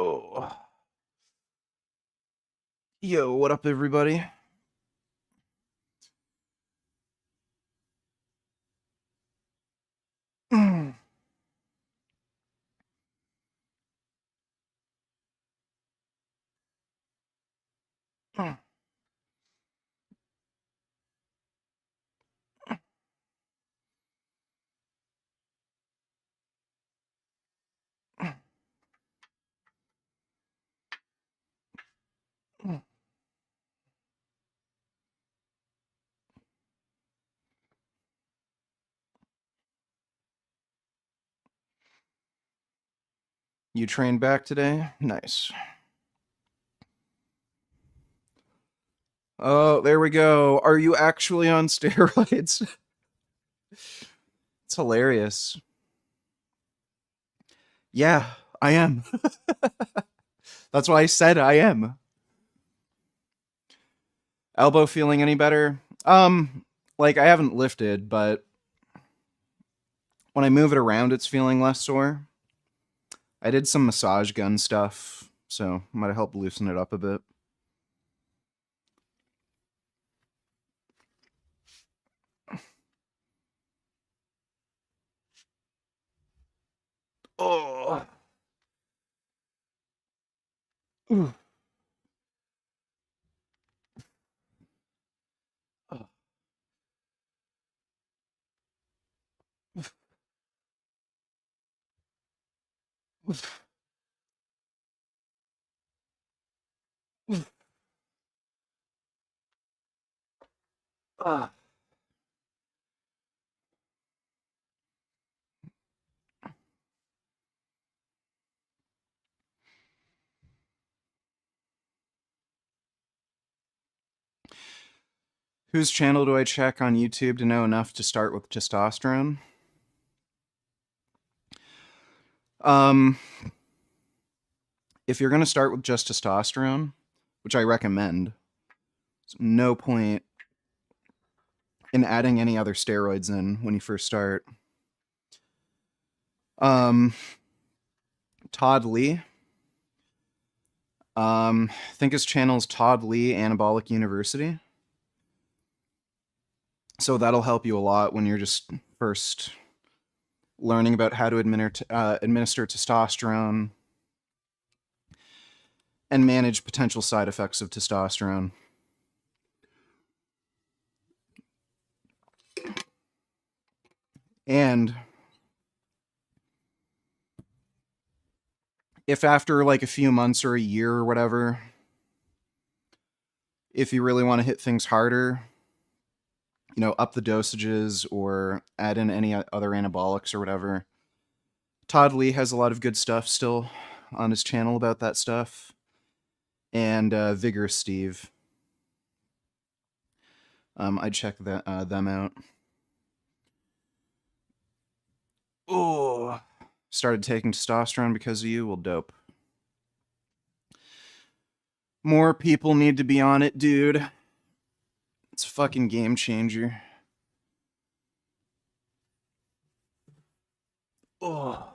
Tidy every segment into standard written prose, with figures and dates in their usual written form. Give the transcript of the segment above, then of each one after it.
Oh, yo, what up, everybody? Mm, mm, mm, mm. You trained back today? Nice. Oh, there we go. Are you actually on steroids? It's hilarious. Yeah, I am. That's why I said I am. Elbow feeling any better? Like I haven't lifted, but when I move it around, it's feeling less sore. I did some massage gun stuff, so might have helped loosen it up a bit. Oh. Ooh. Oh. Ah. Whose channel do I check on YouTube to know enough to start with testosterone? Um, if you're going to start with just testosterone, which I recommend, there's no point in adding any other steroids in when you first start. Todd Lee. I think his channel is Todd Lee Anabolic University. So that'll help you a lot when you're just first learning about how to administer testosterone and manage potential side effects of testosterone. And if after like a few months or a year or whatever, if you really want to hit things harder, up the dosages or add in any other anabolics or whatever, Todd Lee has a lot of good stuff still on his channel about that stuff. And Vigorous Steve. I'd check them out. Oh, started taking testosterone because of you? Well, dope. More people need to be on it, dude. It's a fucking game changer. Oh.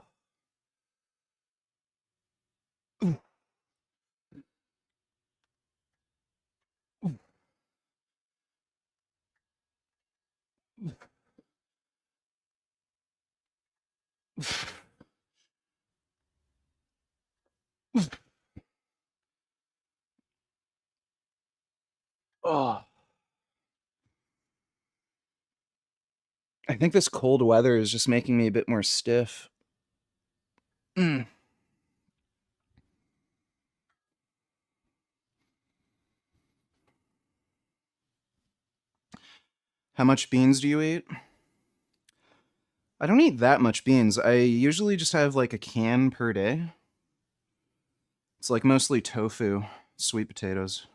Oh. I think this cold weather is just making me a bit more stiff. Mm. How much beans do you eat? I don't eat that much beans. I usually just have like a can per day. It's like mostly tofu, sweet potatoes.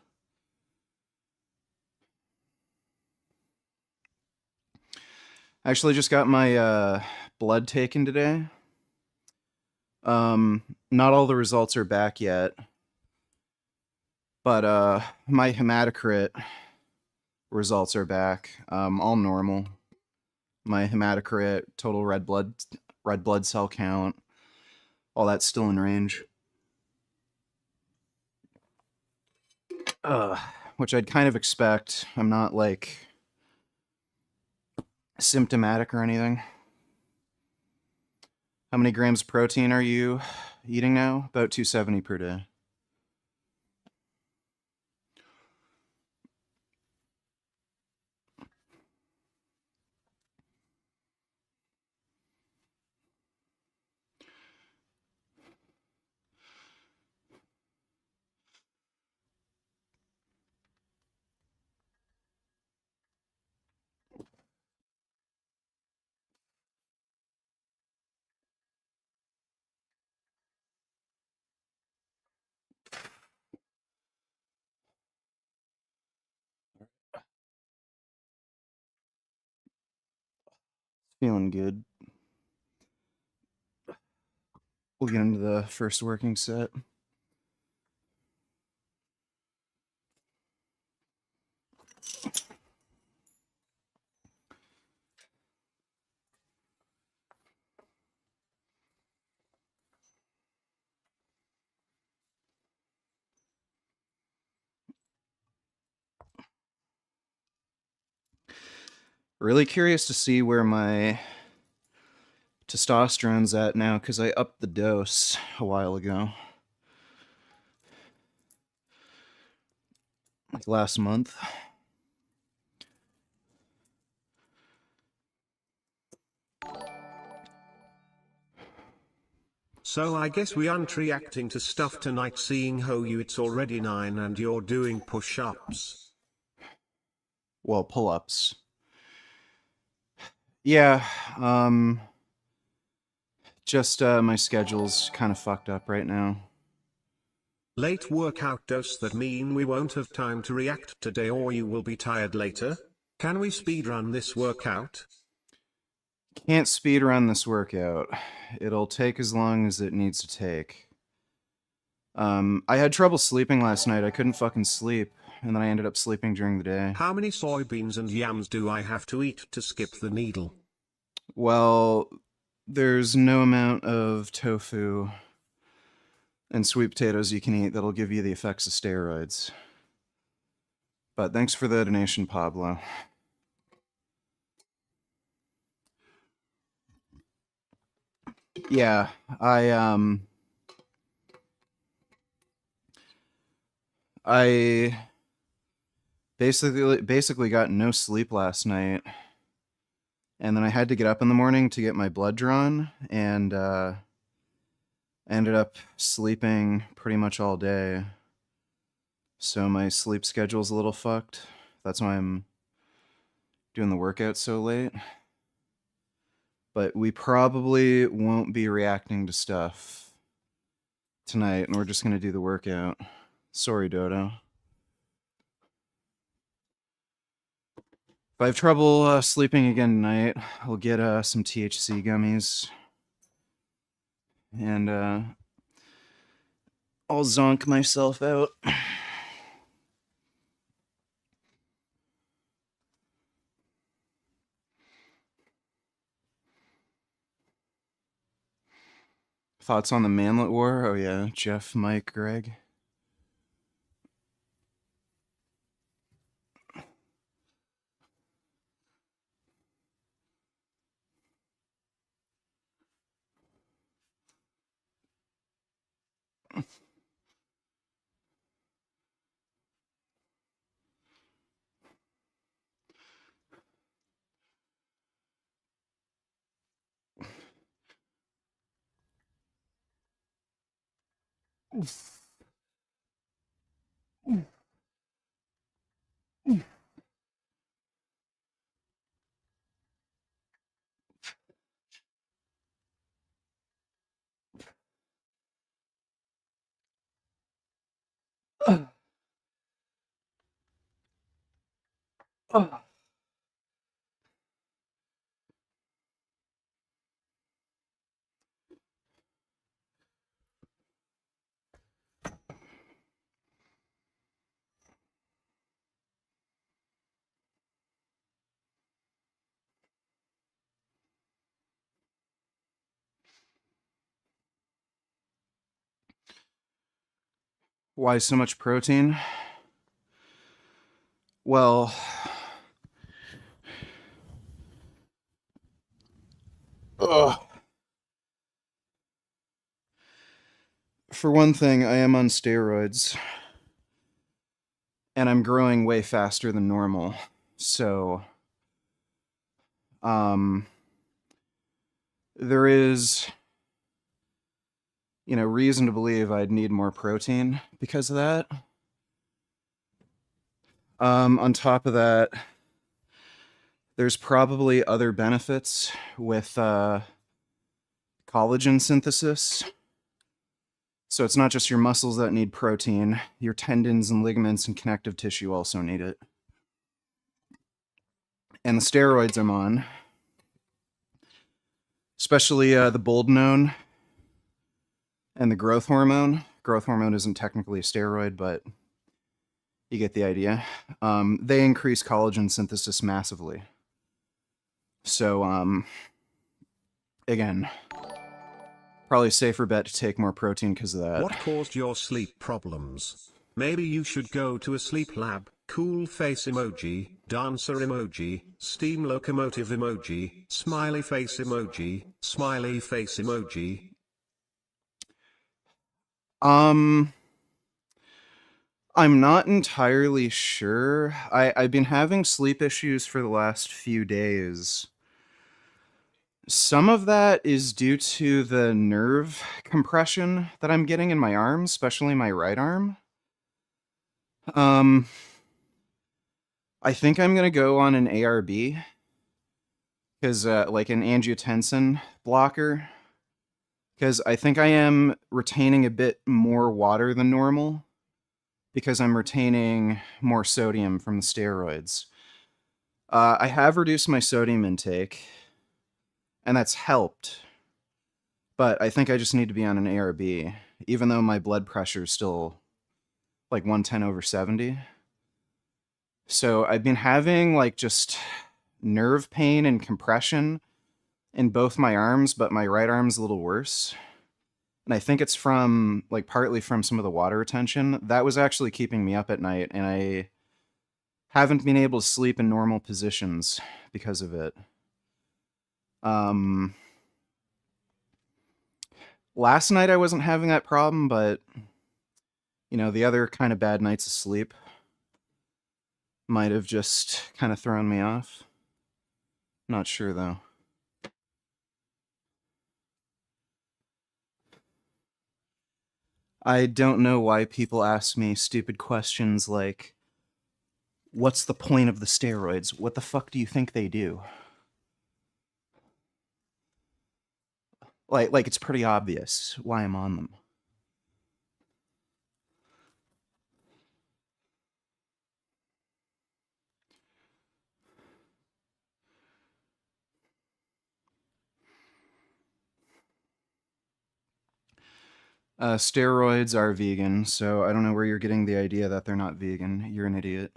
I actually just got my blood taken today. Not all the results are back yet, but my hematocrit results are back. All normal. My hematocrit, total red blood cell count, all that's still in range. which I'd kind of expect. I'm not like symptomatic or anything. How many grams of protein are you eating now? About 270 per day. Feeling good. We'll get into the first working set. Really curious to see where my testosterone's at now because I upped the dose a while ago. Like last month. So I guess we aren't reacting to stuff tonight, seeing how it's already 9 and you're doing push-ups. Well, pull-ups. Yeah, just my schedule's kind of fucked up right now. Late workout, does that mean we won't have time to react today or you will be tired later? Can we speedrun this workout? Can't speedrun this workout. It'll take as long as it needs to take. I had trouble sleeping last night. I couldn't fucking sleep, and then I ended up sleeping during the day. How many soybeans and yams do I have to eat to skip the needle? Well, there's no amount of tofu and sweet potatoes you can eat that'll give you the effects of steroids. But thanks for the donation, Pablo. Yeah, I basically got no sleep last night, and then I had to get up in the morning to get my blood drawn, and ended up sleeping pretty much all day. So my sleep schedule's a little fucked. That's why I'm doing the workout so late. But we probably won't be reacting to stuff tonight, and we're just gonna do the workout. Sorry, Dodo. If I have trouble sleeping again tonight, I'll get some THC gummies, and I'll zonk myself out. Thoughts on the Manlet War? Oh yeah, Jeff, Mike, Greg. Why so much protein? Well, ugh. For one thing, I am on steroids, and I'm growing way faster than normal. So, um, there is, reason to believe I'd need more protein because of that. On top of that, there's probably other benefits with collagen synthesis. So it's not just your muscles that need protein, your tendons and ligaments and connective tissue also need it. And the steroids I'm on, especially the boldenone and the growth hormone. Growth hormone isn't technically a steroid, but you get the idea. They increase collagen synthesis massively. So, again, probably a safer bet to take more protein because of that. What caused your sleep problems? Maybe you should go to a sleep lab. Cool face emoji, dancer emoji, steam locomotive emoji, smiley face emoji, smiley face emoji. I'm not entirely sure. I've been having sleep issues for the last few days. Some of that is due to the nerve compression that I'm getting in my arms, especially my right arm. Um, I think I'm gonna go on an ARB because, like an angiotensin blocker, because I think I am retaining a bit more water than normal because I'm retaining more sodium from the steroids. I have reduced my sodium intake, and that's helped. But I think I just need to be on an ARB, even though my blood pressure is still like 110/70. So I've been having like just nerve pain and compression in both my arms, but my right arm's a little worse. And I think it's from like partly from some of the water retention. That was actually keeping me up at night, and I haven't been able to sleep in normal positions because of it. Um, Last night I wasn't having that problem, but the other kind of bad nights of sleep might have just kind of thrown me off. Not sure though. I don't know why people ask me stupid questions like, what's the point of the steroids? What the fuck do you think they do? Like it's pretty obvious why I'm on them. Steroids are vegan, so I don't know where you're getting the idea that they're not vegan. You're an idiot.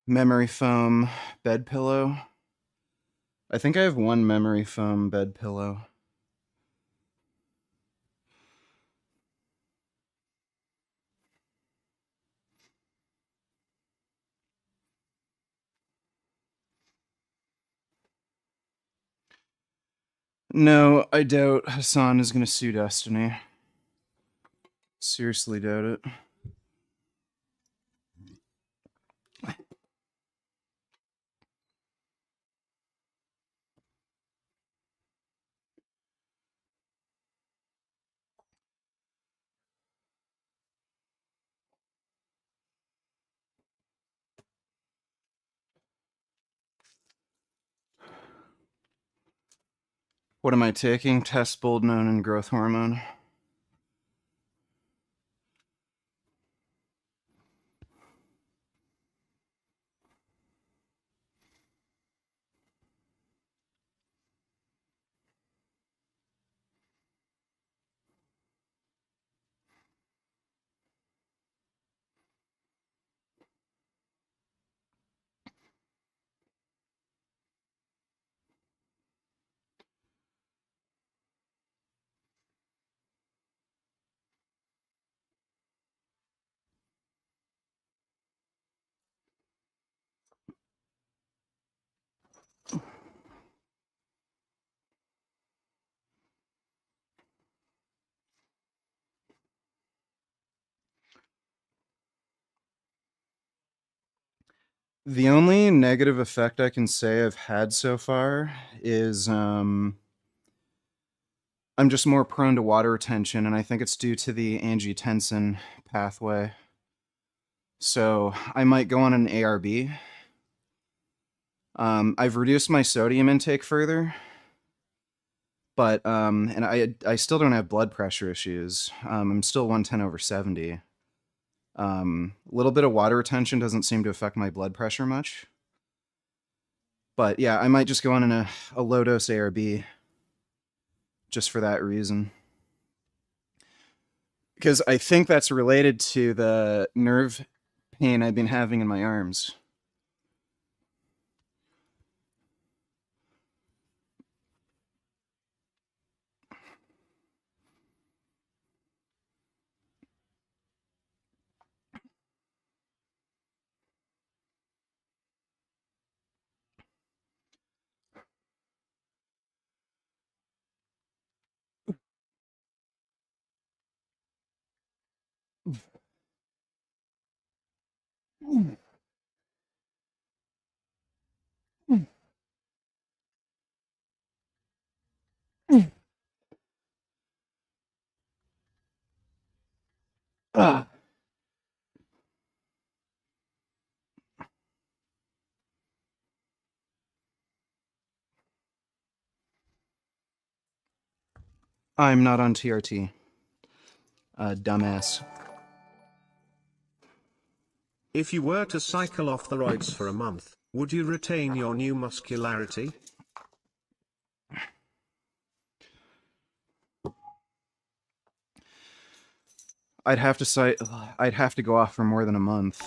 Memory foam bed pillow. I think I have one memory foam bed pillow. No, I doubt Hassan is going to sue Destiny. Seriously doubt it. What am I taking? Testboldnone and growth hormone. The only negative effect I can say I've had so far is I'm just more prone to water retention, and I think it's due to the angiotensin pathway. So I might go on an ARB. I've reduced my sodium intake further, but and I still don't have blood pressure issues. I'm still 110/70. A little bit of water retention doesn't seem to affect my blood pressure much. But yeah, I might just go on a low dose ARB just for that reason. Because I think that's related to the nerve pain I've been having in my arms. Ah. I'm not on TRT. Dumbass. If you were to cycle off the roids for a month, would you retain your new muscularity? I'd have to go off for more than a month.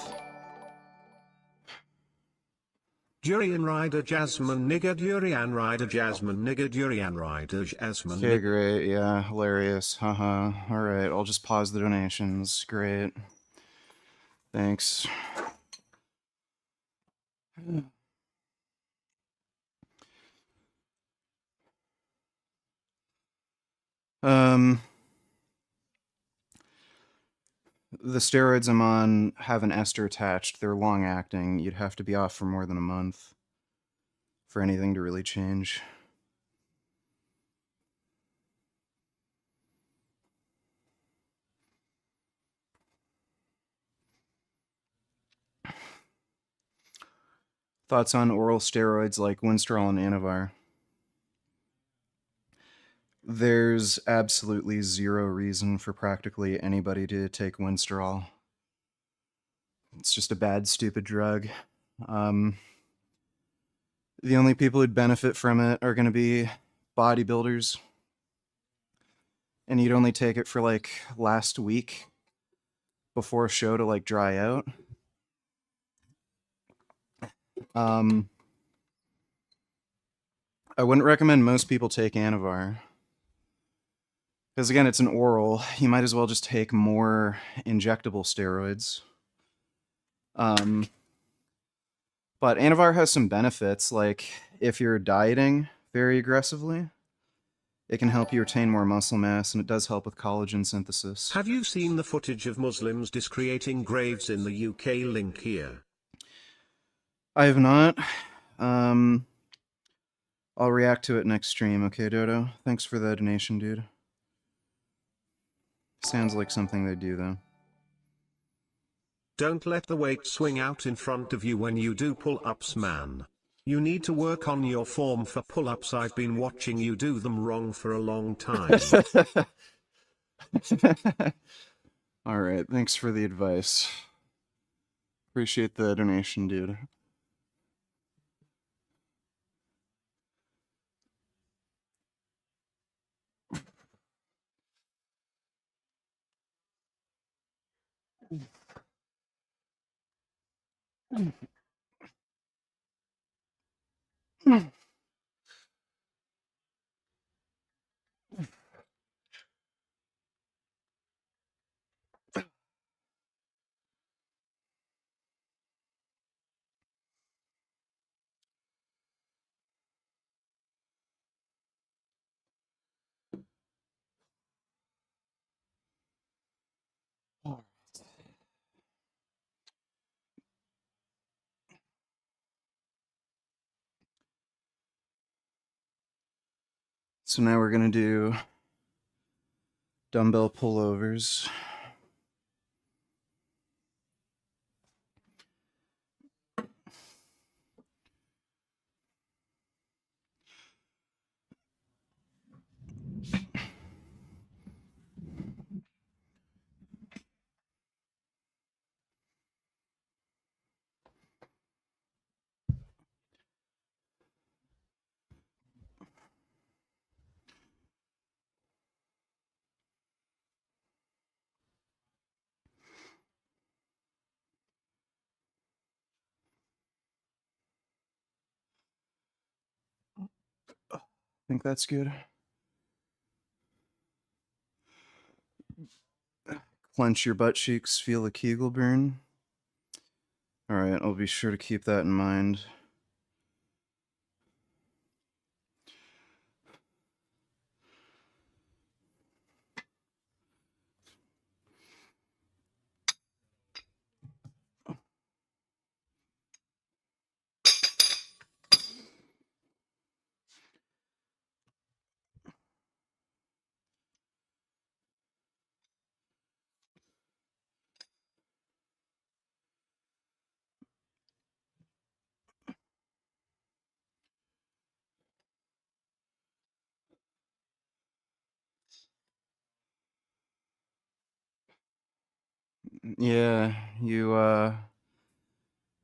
Durian rider Jasmine nigger durian rider Jasmine nigger durian rider Jasmine Okay, nigger. great. Yeah, hilarious. Haha. All right, I'll just pause the donations. Great. Thanks. Um, the steroids I'm on have an ester attached. They're long acting. You'd have to be off for more than a month for anything to really change. Thoughts on oral steroids like Winstrol and Anavar? There's absolutely zero reason for practically anybody to take Winstrol. It's just a bad, stupid drug. The only people who'd benefit from it are going to be bodybuilders. And you'd only take it for like last week before a show to like dry out. I wouldn't recommend most people take Anavar. Because again, it's an oral. You might as well just take more injectable steroids. But Anavar has some benefits, like if you're dieting very aggressively, It can help you retain more muscle mass, and it does help with collagen synthesis. Have you seen the footage of Muslims discreating graves in the UK? Link here. I have not. Um, I'll react to it next stream, okay, Dodo? Thanks for the donation, dude. Sounds like something they do, though. Don't let the weight swing out in front of you when you do pull-ups, man. You need to work on your form for pull-ups. I've been watching you do them wrong for a long time. Alright, thanks for the advice. Appreciate the donation, dude. So now we're gonna do dumbbell pullovers. I think that's good. Clench your butt cheeks, feel a Kegel burn. Alright, I'll be sure to keep that in mind. Yeah, you,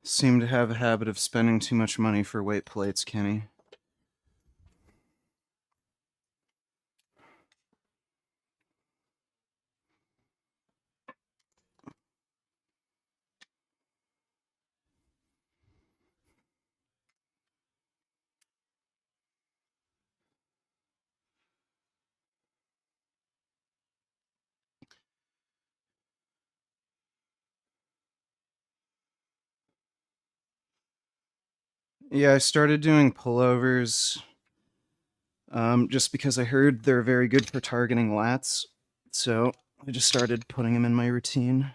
seem to have a habit of spending too much money for weight plates, Kenny. Yeah, I started doing pullovers just because I heard they're very good for targeting lats. So I just started putting them in my routine.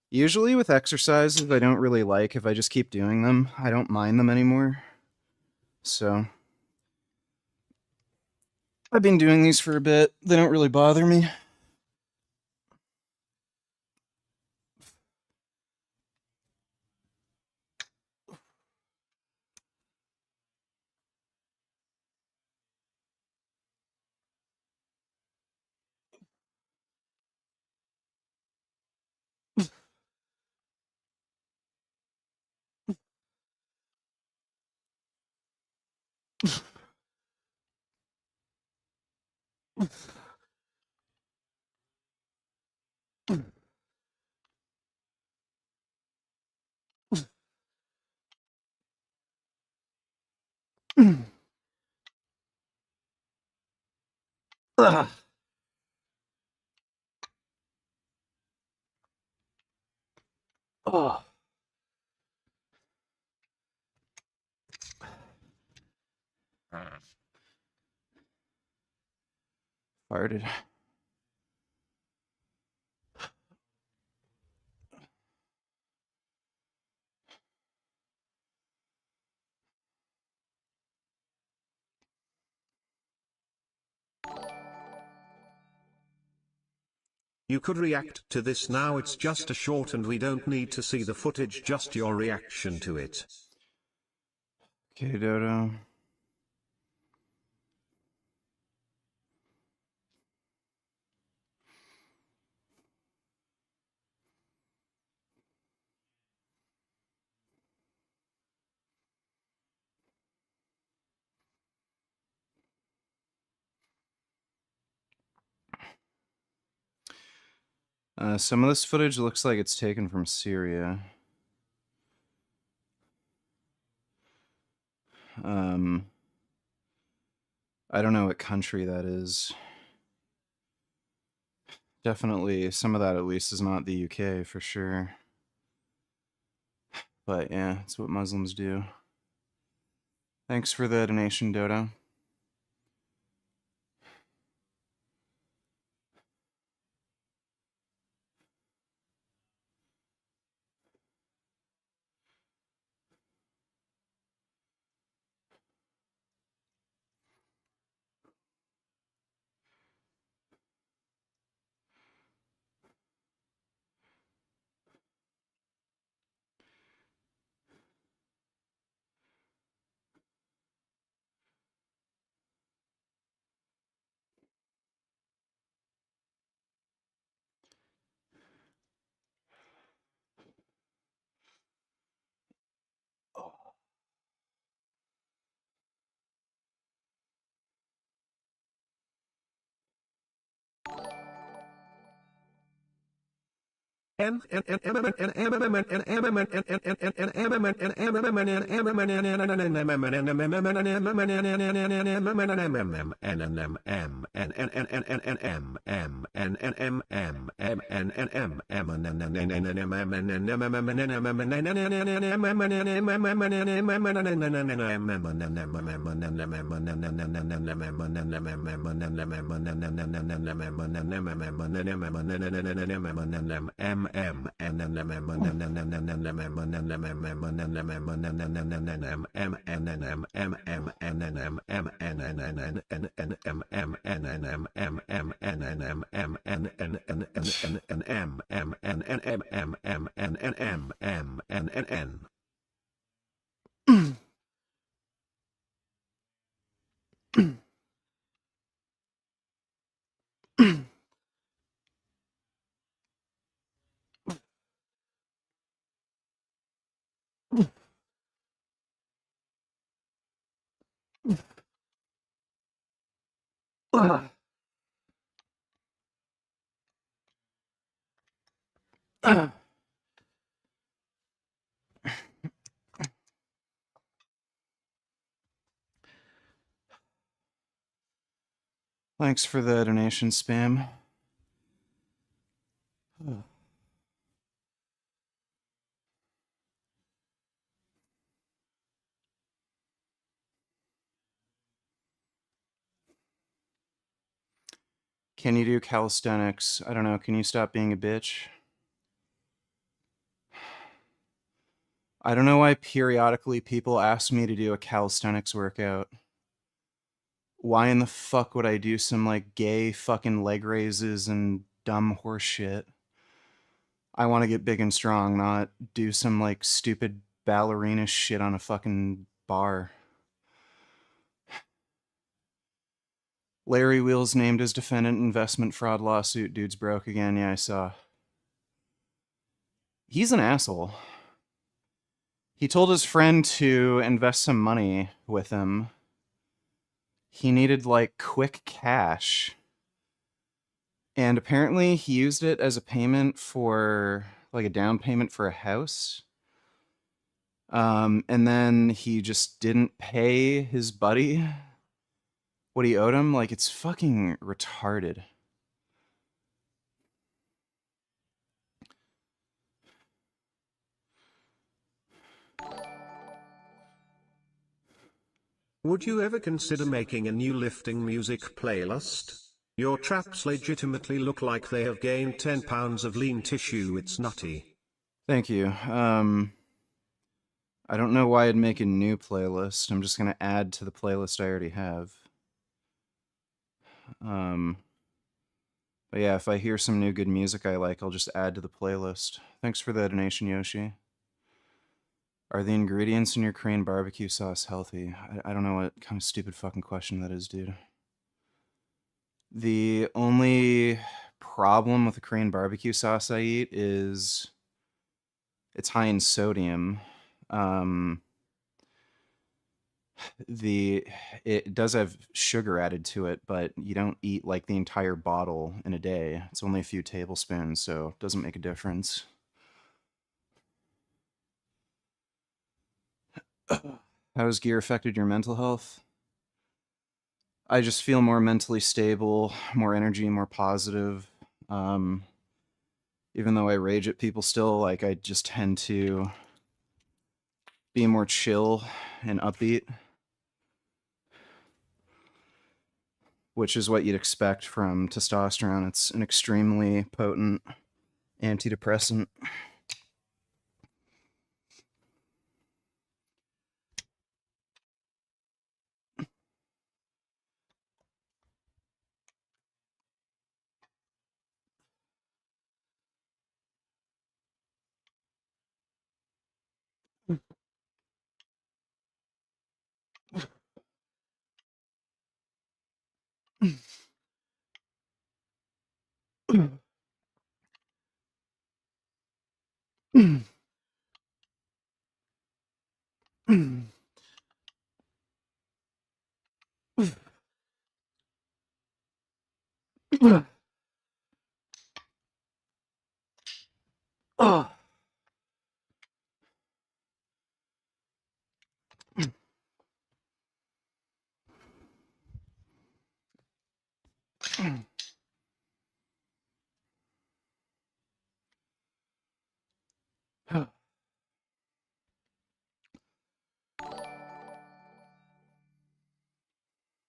Usually with exercises I don't really like, if I just keep doing them, I don't mind them anymore. So I've been doing these for a bit. They don't really bother me. Ugh. Oh. Farted. You could react to this now, it's just a short and we don't need to see the footage, just your reaction to it. Okay, Dodo. Some of this footage looks like it's taken from Syria. I don't know what country that is. Definitely, some of that at least is not the UK for sure. But yeah, it's what Muslims do. Thanks for the donation, Dodo. Thanks for the donation, Spam. Can you do calisthenics? I don't know. Can you stop being a bitch? I don't know why periodically people ask me to do a calisthenics workout. Why in the fuck would I do some like gay fucking leg raises and dumb horse shit? I want to get big and strong, not do some like stupid ballerina shit on a fucking bar. Larry Wheels named as defendant investment fraud lawsuit. Dude's broke again. Yeah, I saw. He's an asshole. He told his friend to invest some money with him. He needed like quick cash. And apparently he used it as a payment for like a down payment for a house. And then he just didn't pay his buddy what he owed him. Like, it's fucking retarded. Would you ever consider making a new lifting music playlist? Your traps legitimately look like they have gained 10 pounds of lean tissue. It's nutty. Thank you. I don't know why I'd make a new playlist. I'm just gonna add to the playlist I already have. But yeah, if I hear some new good music I like, I'll just add to the playlist. Thanks for the donation, Yoshi. Are the ingredients in your Korean barbecue sauce healthy? I don't know what kind of stupid fucking question that is, dude. The only problem with the Korean barbecue sauce I eat is it's high in sodium. Um, it does have sugar added to it, but you don't eat like the entire bottle in a day. It's only a few tablespoons, so it doesn't make a difference. How has gear affected your mental health? I just feel more mentally stable, more energy, more positive. Um, Even though I rage at people still, like I just tend to be more chill and upbeat, which is what you'd expect from testosterone. It's an extremely potent antidepressant.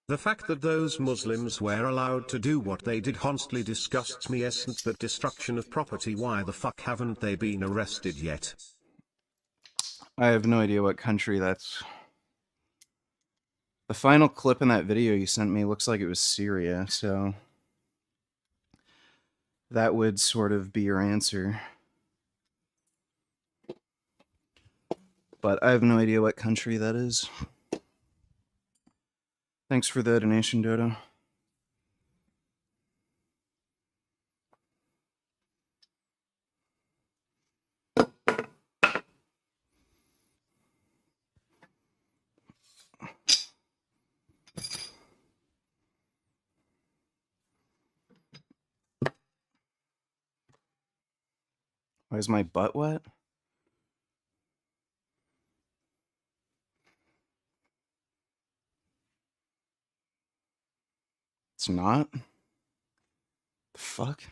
The fact that those Muslims were allowed to do what they did honestly disgusts me. Isn't that destruction of property? Why the fuck haven't they been arrested yet? I have no idea what country that's. The final clip in that video you sent me looks like it was Syria, so that would sort of be your answer. But I have no idea what country that is. Thanks for the donation, Dodo. Why is my butt wet? It's not? The fuck?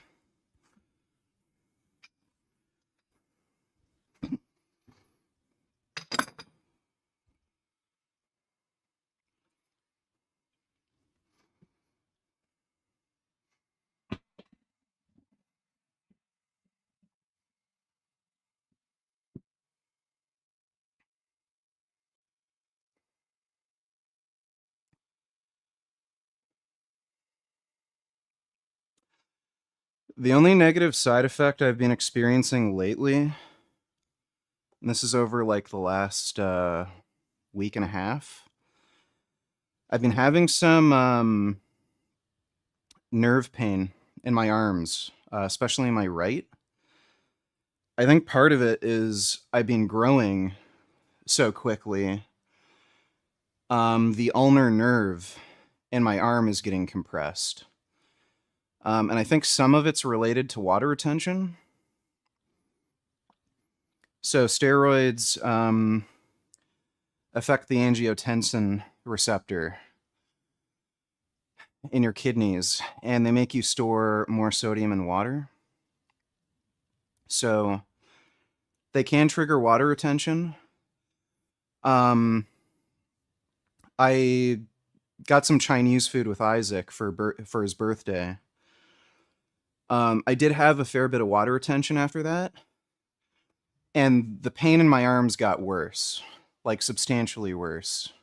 The only negative side effect I've been experiencing lately, and this is over like the last week and a half, I've been having some nerve pain in my arms, especially my right. I think part of it is I've been growing so quickly. The ulnar nerve in my arm is getting compressed. And I think some of it's related to water retention. So steroids affect the angiotensin receptor in your kidneys, and they make you store more sodium in water. So they can trigger water retention. I got some Chinese food with Isaac for his birthday. I did have a fair bit of water retention after that, and the pain in my arms got worse, like substantially worse.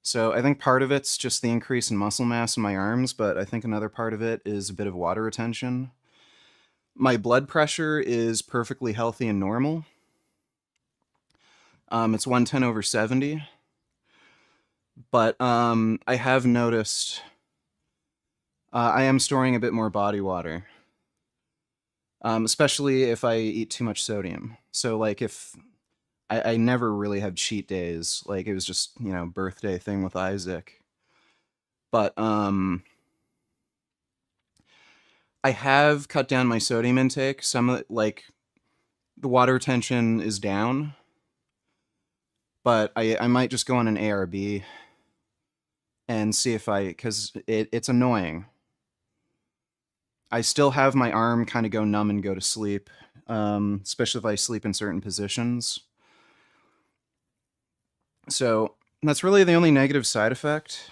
So I think part of it's just the increase in muscle mass in my arms, but I think another part of it is a bit of water retention. My blood pressure is perfectly healthy and normal. It's 110/70, but I have noticed I am storing a bit more body water, especially if I eat too much sodium. So like if I never really have cheat days, like it was just birthday thing with Isaac, but I have cut down my sodium intake. Like the water retention is down, but I might just go on an ARB and see if because it's annoying. I still have my arm kind of go numb and go to sleep, especially if I sleep in certain positions. So that's really the only negative side effect.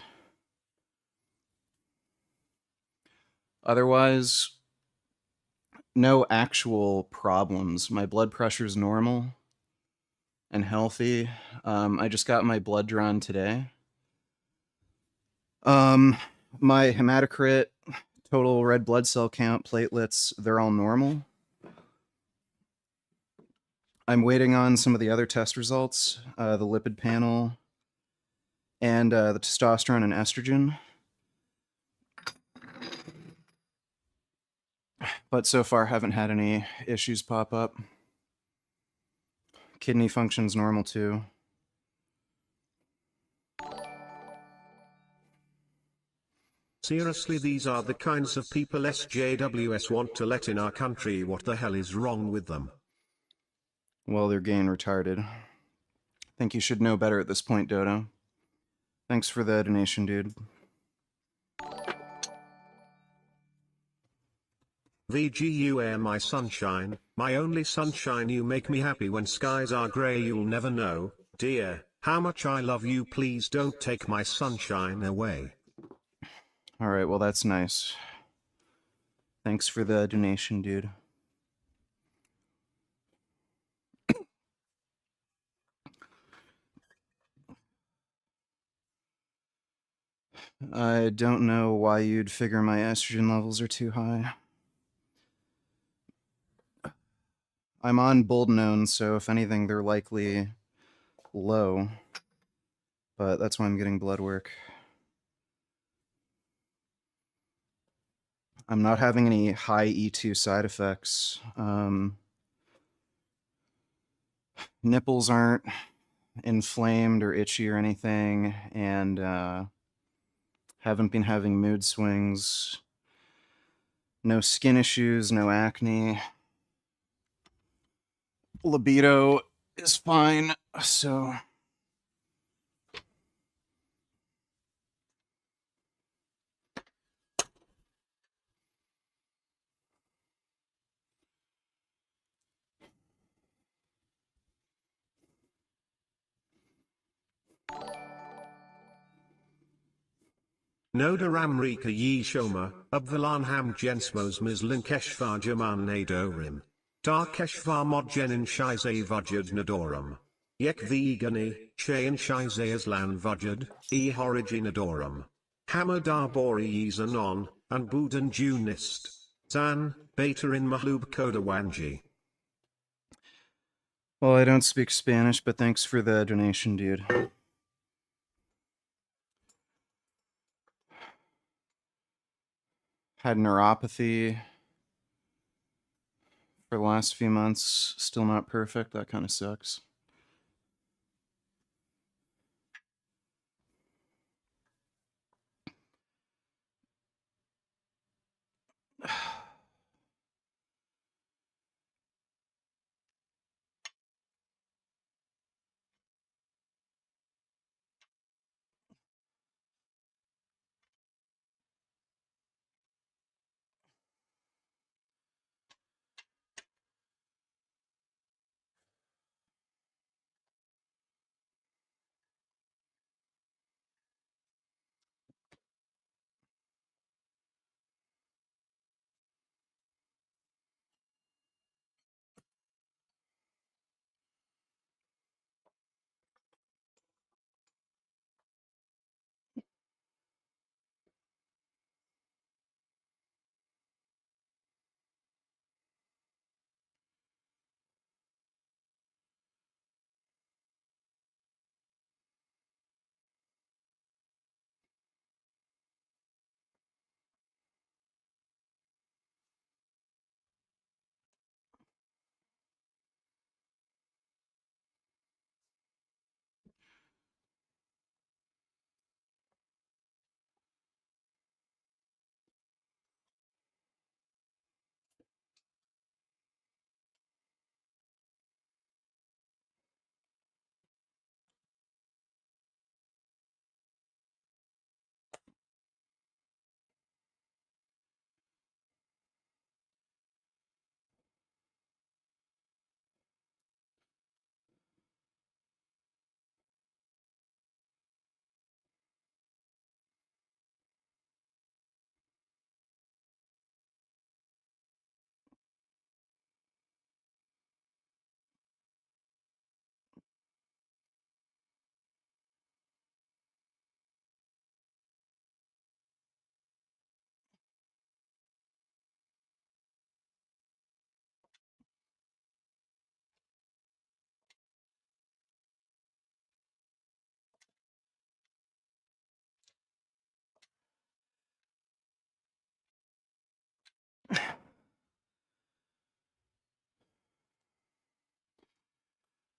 Otherwise, no actual problems. My blood pressure is normal and healthy. I just got my blood drawn today. Um, my hematocrit, total red blood cell count, platelets, they're all normal. I'm waiting on some of the other test results, the lipid panel, and the testosterone and estrogen. But so far, haven't had any issues pop up. Kidney function's normal too. Seriously, these are the kinds of people SJWs want to let in our country. What the hell is wrong with them? Well, they're gay and retarded. Think you should know better at this point, Dodo. Thanks for the donation, dude. VGU my sunshine, my only sunshine, you make me happy when skies are grey. You'll never know, dear, how much I love you. Please don't take my sunshine away. All right, well, that's nice. Thanks for the donation, dude. I don't know why you'd figure my estrogen levels are too high. I'm on Boldenone, so if anything, they're likely low. But that's why I'm getting blood work. I'm not having any high E2 side effects. Nipples aren't inflamed or itchy or anything, and haven't been having mood swings. No skin issues, no acne. Libido is fine, so Noda Ramrika Yi Shoma, Abvalan Jensmos Mislinkeshvar Jaman Nadorim. Darkeshvar Modjenin Shize Vajad Nadorum. Yek Vegani, Shayan Shize Aslan Vajad, E Horiginadorum. Hamadar Bori Yizanon, and Budan Junist. Zan, Beta in Mahlub Koda Wanji. well, I don't speak Spanish, but thanks for the donation, dude. Had neuropathy for the last few months. Still not perfect. That kind of sucks.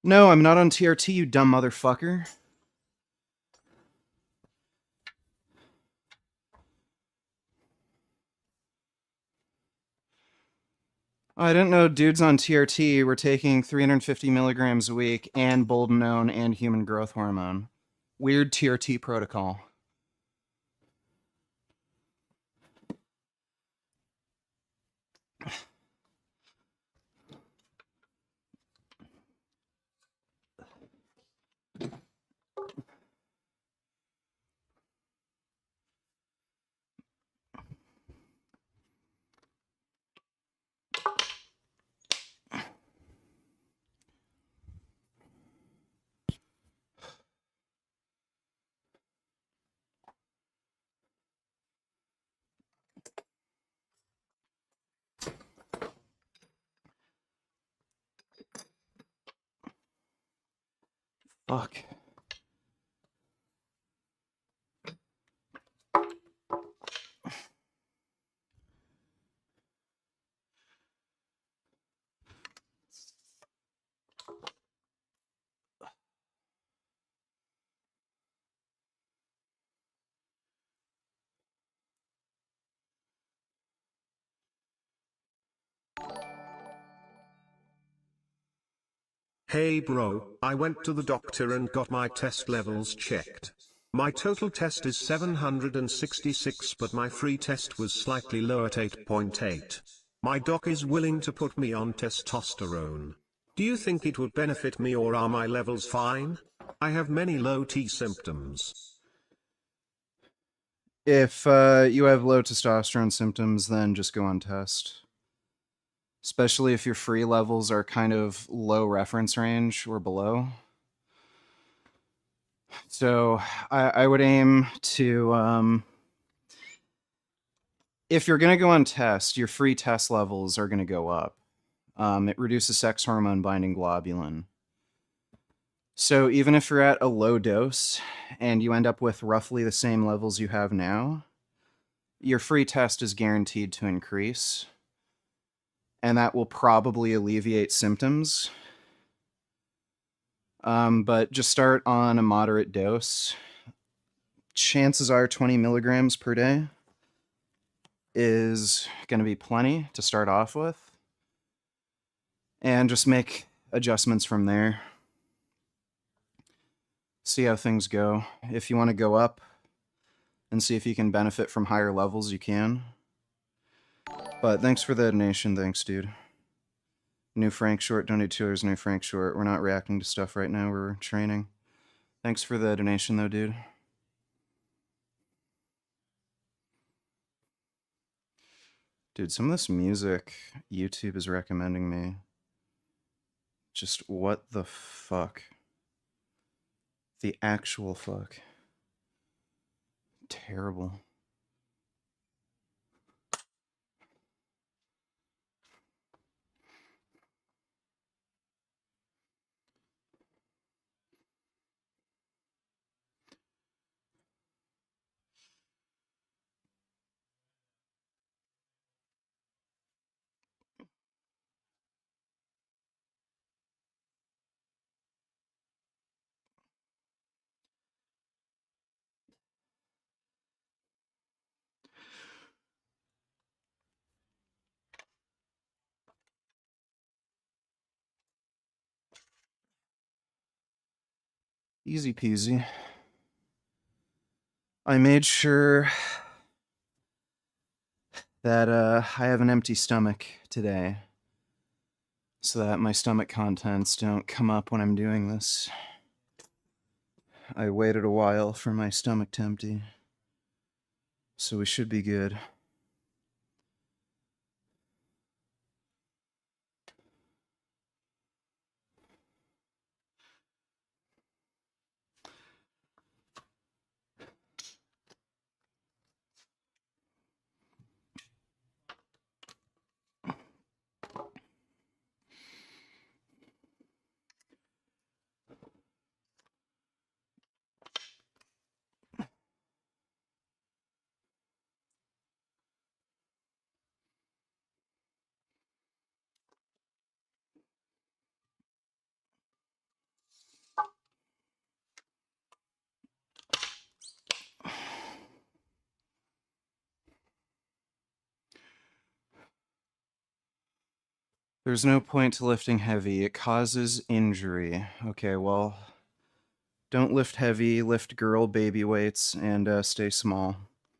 No, I'm not on TRT, you dumb motherfucker. I didn't know dudes on TRT were taking 350 milligrams a week and boldenone and human growth hormone. Weird TRT protocol. Fuck. Hey bro, I went to the doctor and got my test levels checked. My total test is 766 but my free test was slightly low at 8.8. My doc is willing to put me on testosterone. Do you think it would benefit me or are my levels fine? I have many low T symptoms. If you have low testosterone symptoms, then just go on test. Especially if your free levels are kind of low reference range or below. So I would aim to, if you're going to go on test, your free test levels are going to go up. It reduces sex hormone binding globulin. So even if you're at a low dose and you end up with roughly the same levels you have now, your free test is guaranteed to increase. And that will probably alleviate symptoms. But just start on a moderate dose. Chances are 20 milligrams per day is going to be plenty to start off with. And just make adjustments from there. See how things go. If you want to go up and see if you can benefit from higher levels, you can. But thanks for the donation. Thanks, dude. New Frank Short, donated $2. New Frank Short. We're not reacting to stuff right now. We're training. Thanks for the donation, though, dude. Dude, some of this music YouTube is recommending me. Just what the fuck? The actual fuck. Terrible. Easy peasy. I made sure that I have an empty stomach today so that my stomach contents don't come up when I'm doing this. I waited a while for my stomach to empty, so we should be good. There's no point to lifting heavy. It causes injury. Okay, well, don't lift heavy, lift girl baby weights, and stay small.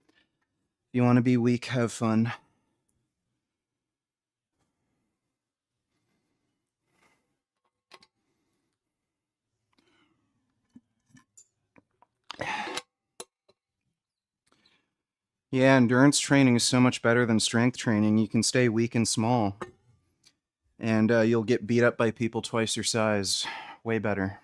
If you want to be weak, have fun. Yeah, endurance training is so much better than strength training. You can stay weak and small. And you'll get beat up by people twice your size. Way better.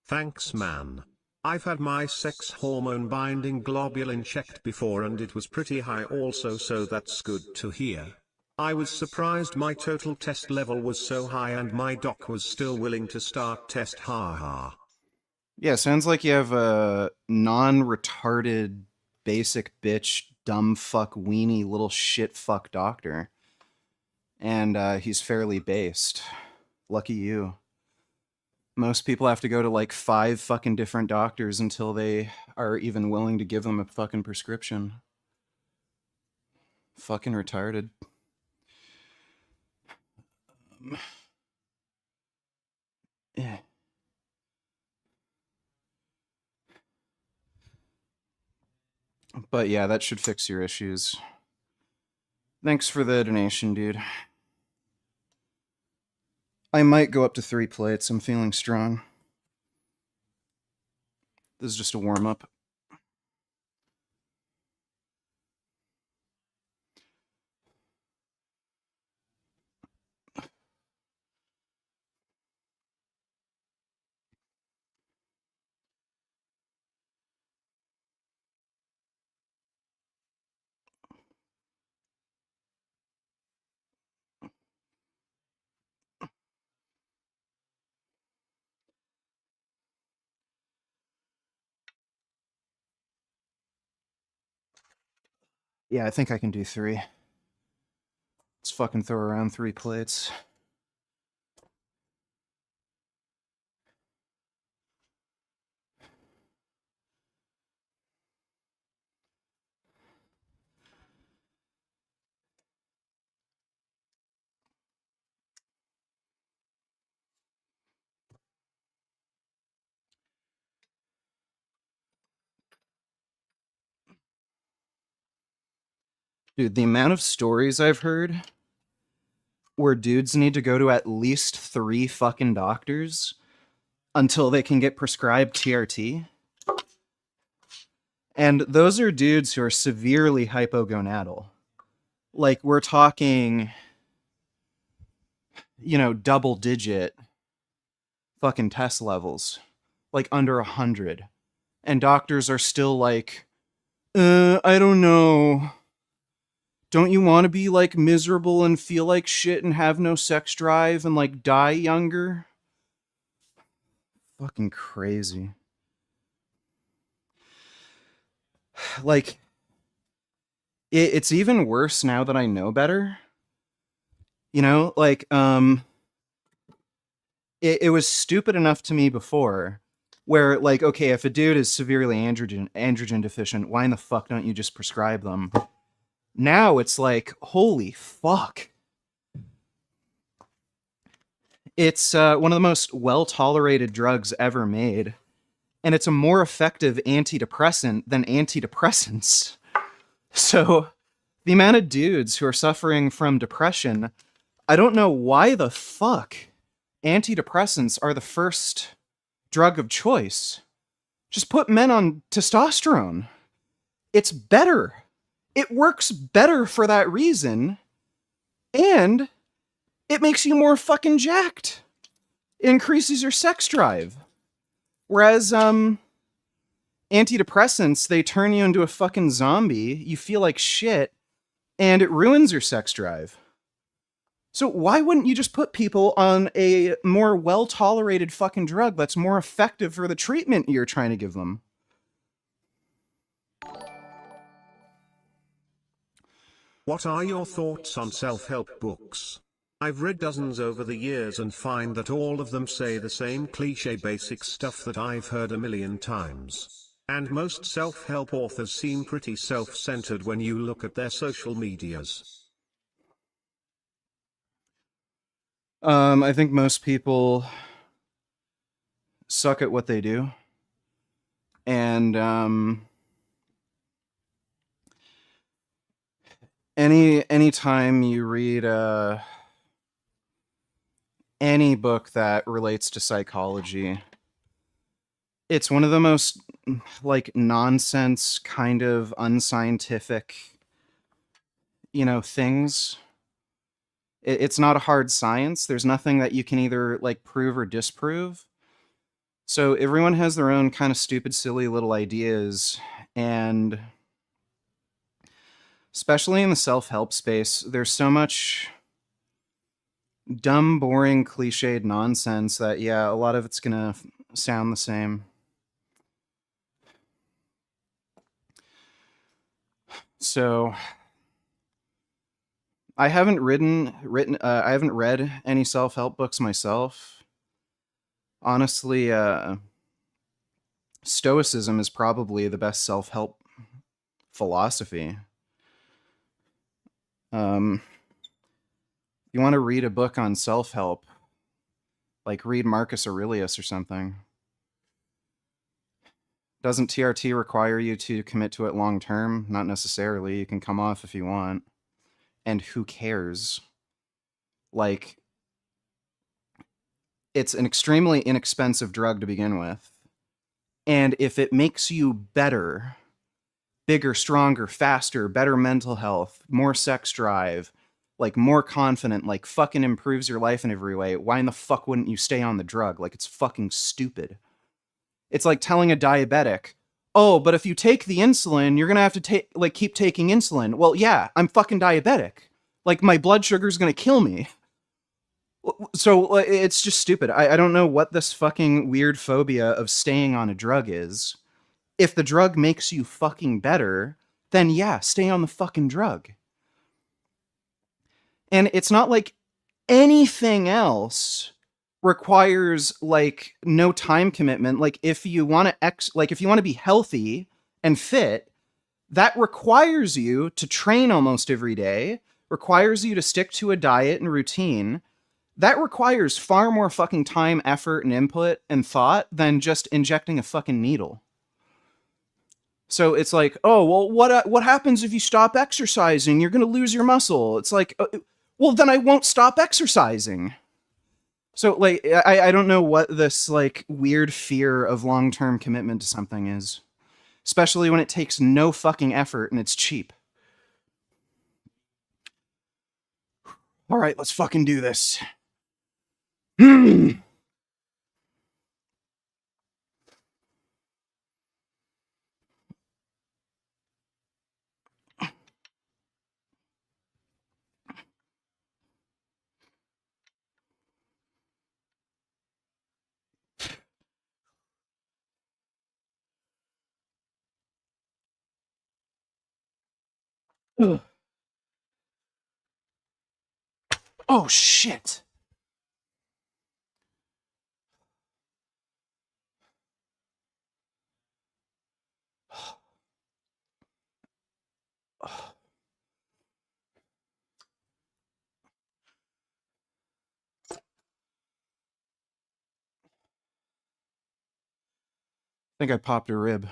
Thanks man. I've had my sex hormone binding globulin checked before and it was pretty high also, so that's good to hear. I was surprised my total test level was so high and my doc was still willing to start test, haha. Yeah, sounds like you have a non-retarded, basic bitch, dumb fuck, weenie, little shit fuck doctor. And he's fairly based. Lucky you. Most people have to go to like 5 fucking different doctors until they are even willing to give them a fucking prescription. Fucking retarded. Yeah. But yeah, that should fix your issues. Thanks for the donation, dude. I might go up to 3 plates. I'm feeling strong. This is just a warm-up. Yeah, I think I can do 3. Let's fucking throw around 3 plates. Dude, the amount of stories I've heard where dudes need to go to at least 3 fucking doctors until they can get prescribed TRT. And those are dudes who are severely hypogonadal. Like, we're talking, double digit fucking test levels. Like, under 100. And doctors are still like, I don't know. Don't you want to be, like, miserable and feel like shit and have no sex drive and, like, die younger? Fucking crazy. Like, it's even worse now that I know better. Like, it was stupid enough to me before where, like, okay, if a dude is severely androgen deficient, why in the fuck don't you just prescribe them? Now it's like, holy fuck. It's one of the most well-tolerated drugs ever made, and it's a more effective antidepressant than antidepressants. So the amount of dudes who are suffering from depression, I don't know why the fuck antidepressants are the first drug of choice. Just put men on testosterone. It's better. It works better for that reason, and it makes you more fucking jacked. It increases your sex drive. Whereas, antidepressants, they turn you into a fucking zombie, you feel like shit, and it ruins your sex drive. So why wouldn't you just put people on a more well-tolerated fucking drug that's more effective for the treatment you're trying to give them? What are your thoughts on self-help books? I've read dozens over the years and find that all of them say the same cliché basic stuff that I've heard a million times. And most self-help authors seem pretty self-centered when you look at their social medias. I think most people suck at what they do. And any time you read any book that relates to psychology, it's one of the most like nonsense, kind of unscientific, things. It's not a hard science. There's nothing that you can either like prove or disprove. So everyone has their own kind of stupid, silly little ideas, and especially in the self-help space, there's so much dumb, boring, cliched nonsense that, yeah, a lot of it's gonna sound the same. So I haven't I haven't read any self-help books myself. Honestly, Stoicism is probably the best self-help philosophy. Um, you want to read a book on self-help, like read Marcus Aurelius or something. Doesn't TRT require you to commit to it long term? Not necessarily. You can come off if you want. And who cares? Like, it's an extremely inexpensive drug to begin with. And if it makes you better, bigger, stronger, faster, better mental health, more sex drive, like more confident, like fucking improves your life in every way, why in the fuck wouldn't you stay on the drug? Like, it's fucking stupid. It's like telling a diabetic, oh, but if you take the insulin, you're gonna have to keep taking insulin. Well, yeah, I'm fucking diabetic. Like, my blood sugar's gonna kill me. So it's just stupid. I don't know what this fucking weird phobia of staying on a drug is. If the drug makes you fucking better, then yeah, stay on the fucking drug. And it's not like anything else requires like no time commitment. Like if you want to if you want to be healthy and fit, that requires you to train almost every day, requires you to stick to a diet and routine. That requires far more fucking time, effort, and input and thought than just injecting a fucking needle. So it's like, oh, well, what happens if you stop exercising? You're going to lose your muscle. It's like, well, then I won't stop exercising. So like, I don't know what this like weird fear of long-term commitment to something is, especially when it takes no fucking effort and it's cheap. All right, let's fucking do this. Oh shit. I think I popped a rib.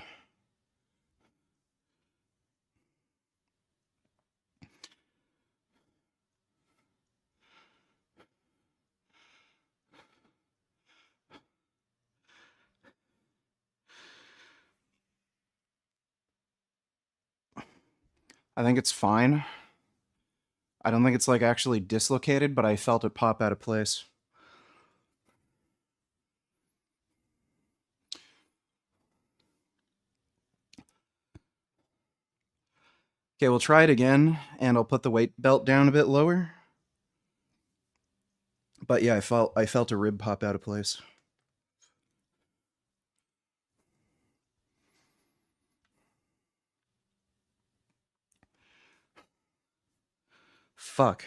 I think it's fine. I don't think it's like actually dislocated, but I felt it pop out of place. Okay, we'll try it again, and I'll put the weight belt down a bit lower. But yeah, I felt a rib pop out of place. Fuck.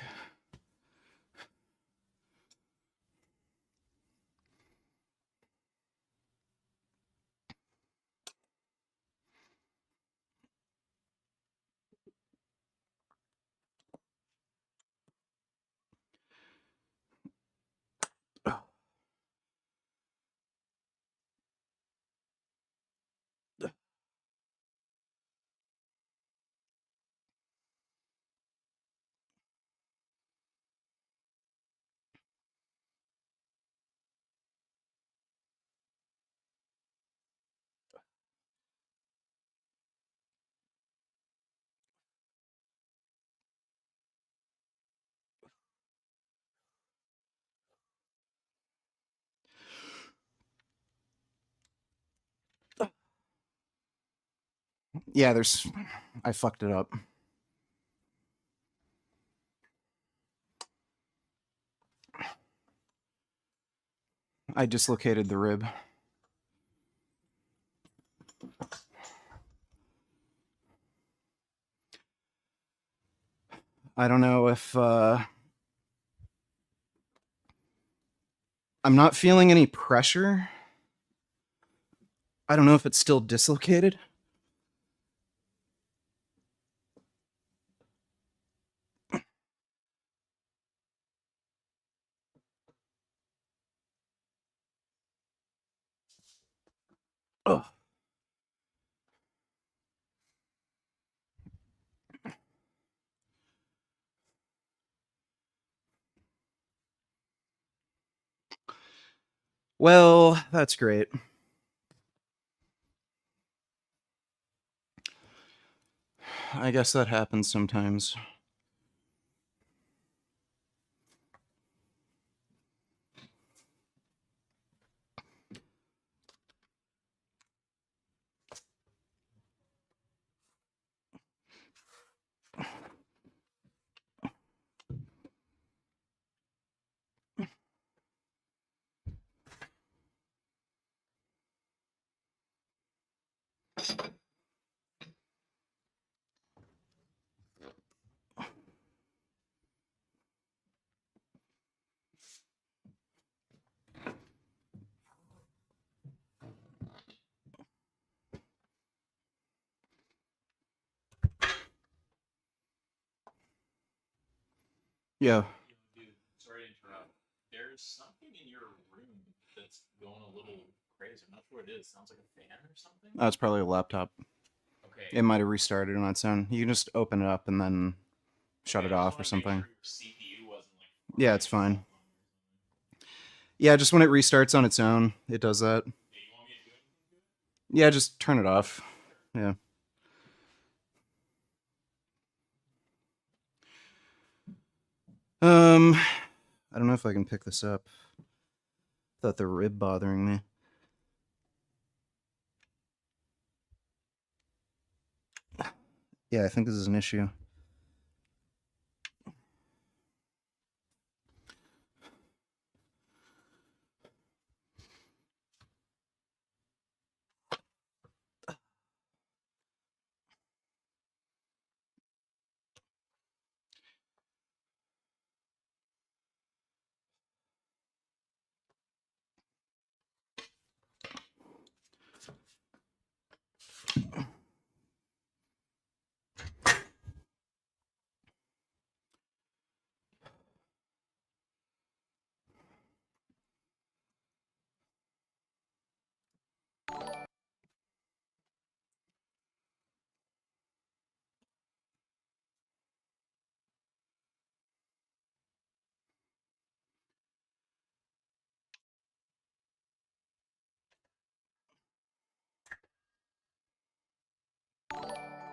Yeah, I fucked it up. I dislocated the rib. I don't know if I'm not feeling any pressure. I don't know if it's still dislocated. Oh. Well, that's great. I guess that happens sometimes. Yeah. Dude, sorry to interrupt. There's something in your room that's going a little crazy. I'm not sure what it is. Sounds like a fan or something. That's probably a laptop. Okay. It might have restarted on its own. You can just open it up and then shut Okay, it I just off or wanted to make something. sure your CPU wasn't like Yeah, frying it's itself fine. on you or something. Yeah, just when it restarts on its own, it does that. Hey, you want me to do anything to it? Yeah, just turn it off. Yeah. I don't know if I can pick this up. Thought the rib bothering me. Yeah, I think this is an issue.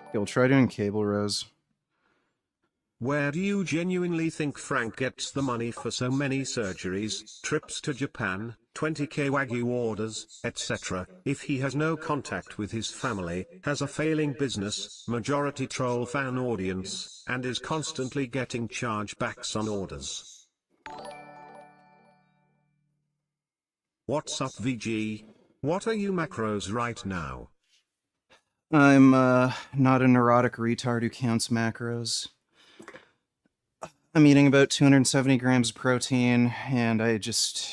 Okay, we'll try doing cable rows. Where do you genuinely think Frank gets the money for so many surgeries, trips to Japan, 20k Wagyu orders, etc., if he has no contact with his family, has a failing business, majority troll fan audience, and is constantly getting chargebacks on orders? What's up VG? What are you macros right now? I'm not a neurotic retard who counts macros. I'm eating about 270 grams of protein, and I just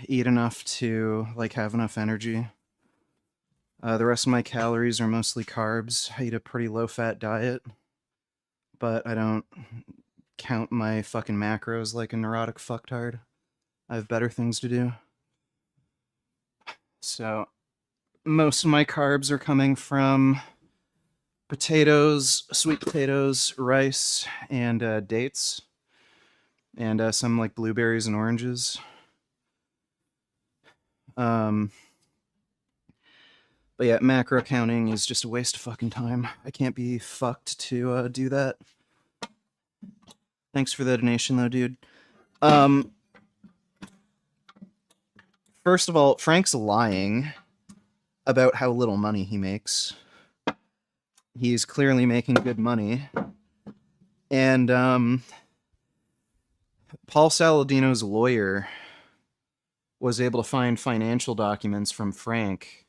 eat enough to like have enough energy. The rest of my calories are mostly carbs. I eat a pretty low-fat diet, but I don't count my fucking macros like a neurotic fucktard. I have better things to do. So most of my carbs are coming from potatoes, sweet potatoes, rice, and dates, and some like blueberries and oranges. But yeah, macro counting is just a waste of fucking time. I can't be fucked to do that. Thanks for the donation, though, dude. First of all, Frank's lying about how little money he makes. He's clearly making good money. And Paul Saladino's lawyer was able to find financial documents from Frank.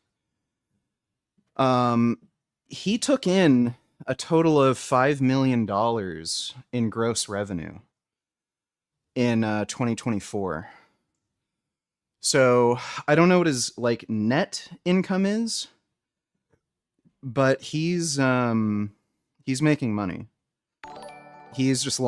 He took in a total of $5 million in gross revenue in 2024. So I don't know what his like net income is, but he's making money. He's just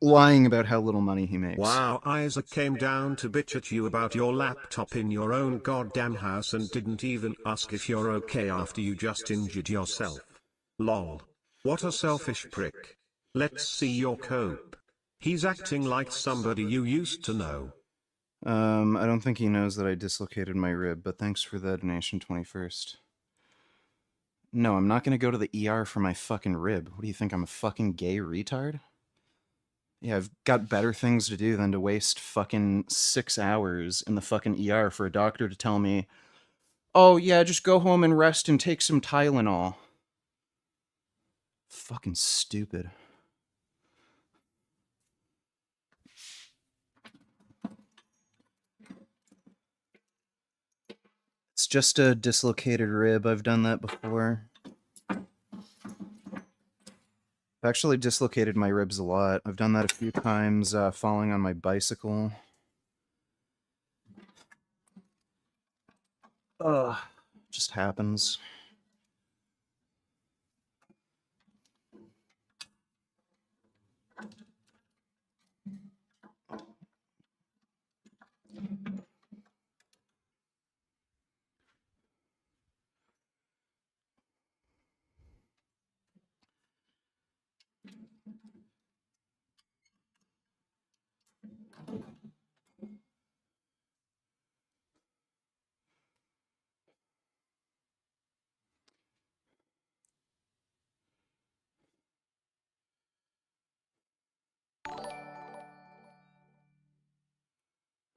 lying about how little money he makes. Wow, Isaac came down to bitch at you about your laptop in your own goddamn house and didn't even ask if you're okay after you just injured yourself. Lol. What a selfish prick. Let's see your cope. He's acting like somebody you used to know. I don't think he knows that I dislocated my rib, but thanks for the donation, 21st. No, I'm not gonna go to the ER for my fucking rib. What do you think, I'm a fucking gay retard? Yeah, I've got better things to do than to waste fucking 6 hours in the fucking ER for a doctor to tell me, oh yeah, just go home and rest and take some Tylenol. Fucking stupid. It's just a dislocated rib. I've done that before. I've actually dislocated my ribs a lot. I've done that a few times falling on my bicycle. Ugh, just happens.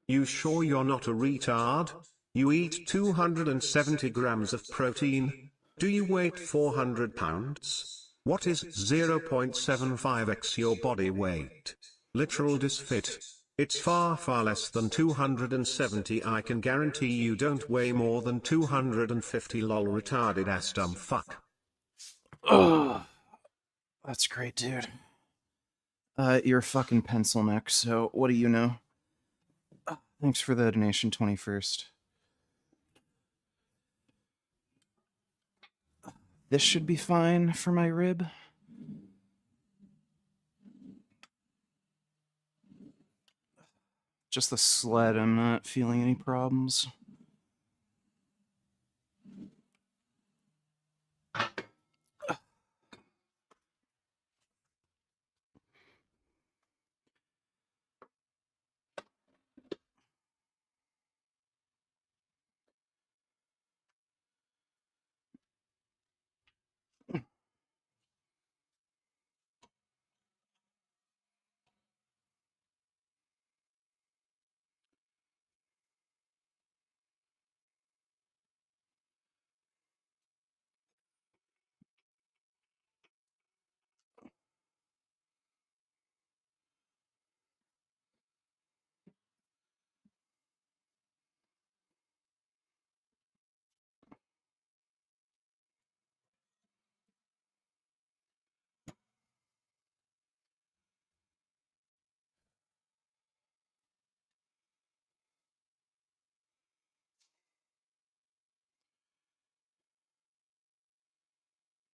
You sure you're not a retard? You eat 270 grams of protein. Do you weigh 400 pounds? What is 0.75x your body weight? Literal disfit. It's far less than 270. I can guarantee you don't weigh more than 250. Lol, retarded ass dumb fuck. Ugh. That's great, dude. You're a fucking pencil neck, so what do you know? Thanks for the donation, 21st. This should be fine for my rib. Just the sled, I'm not feeling any problems.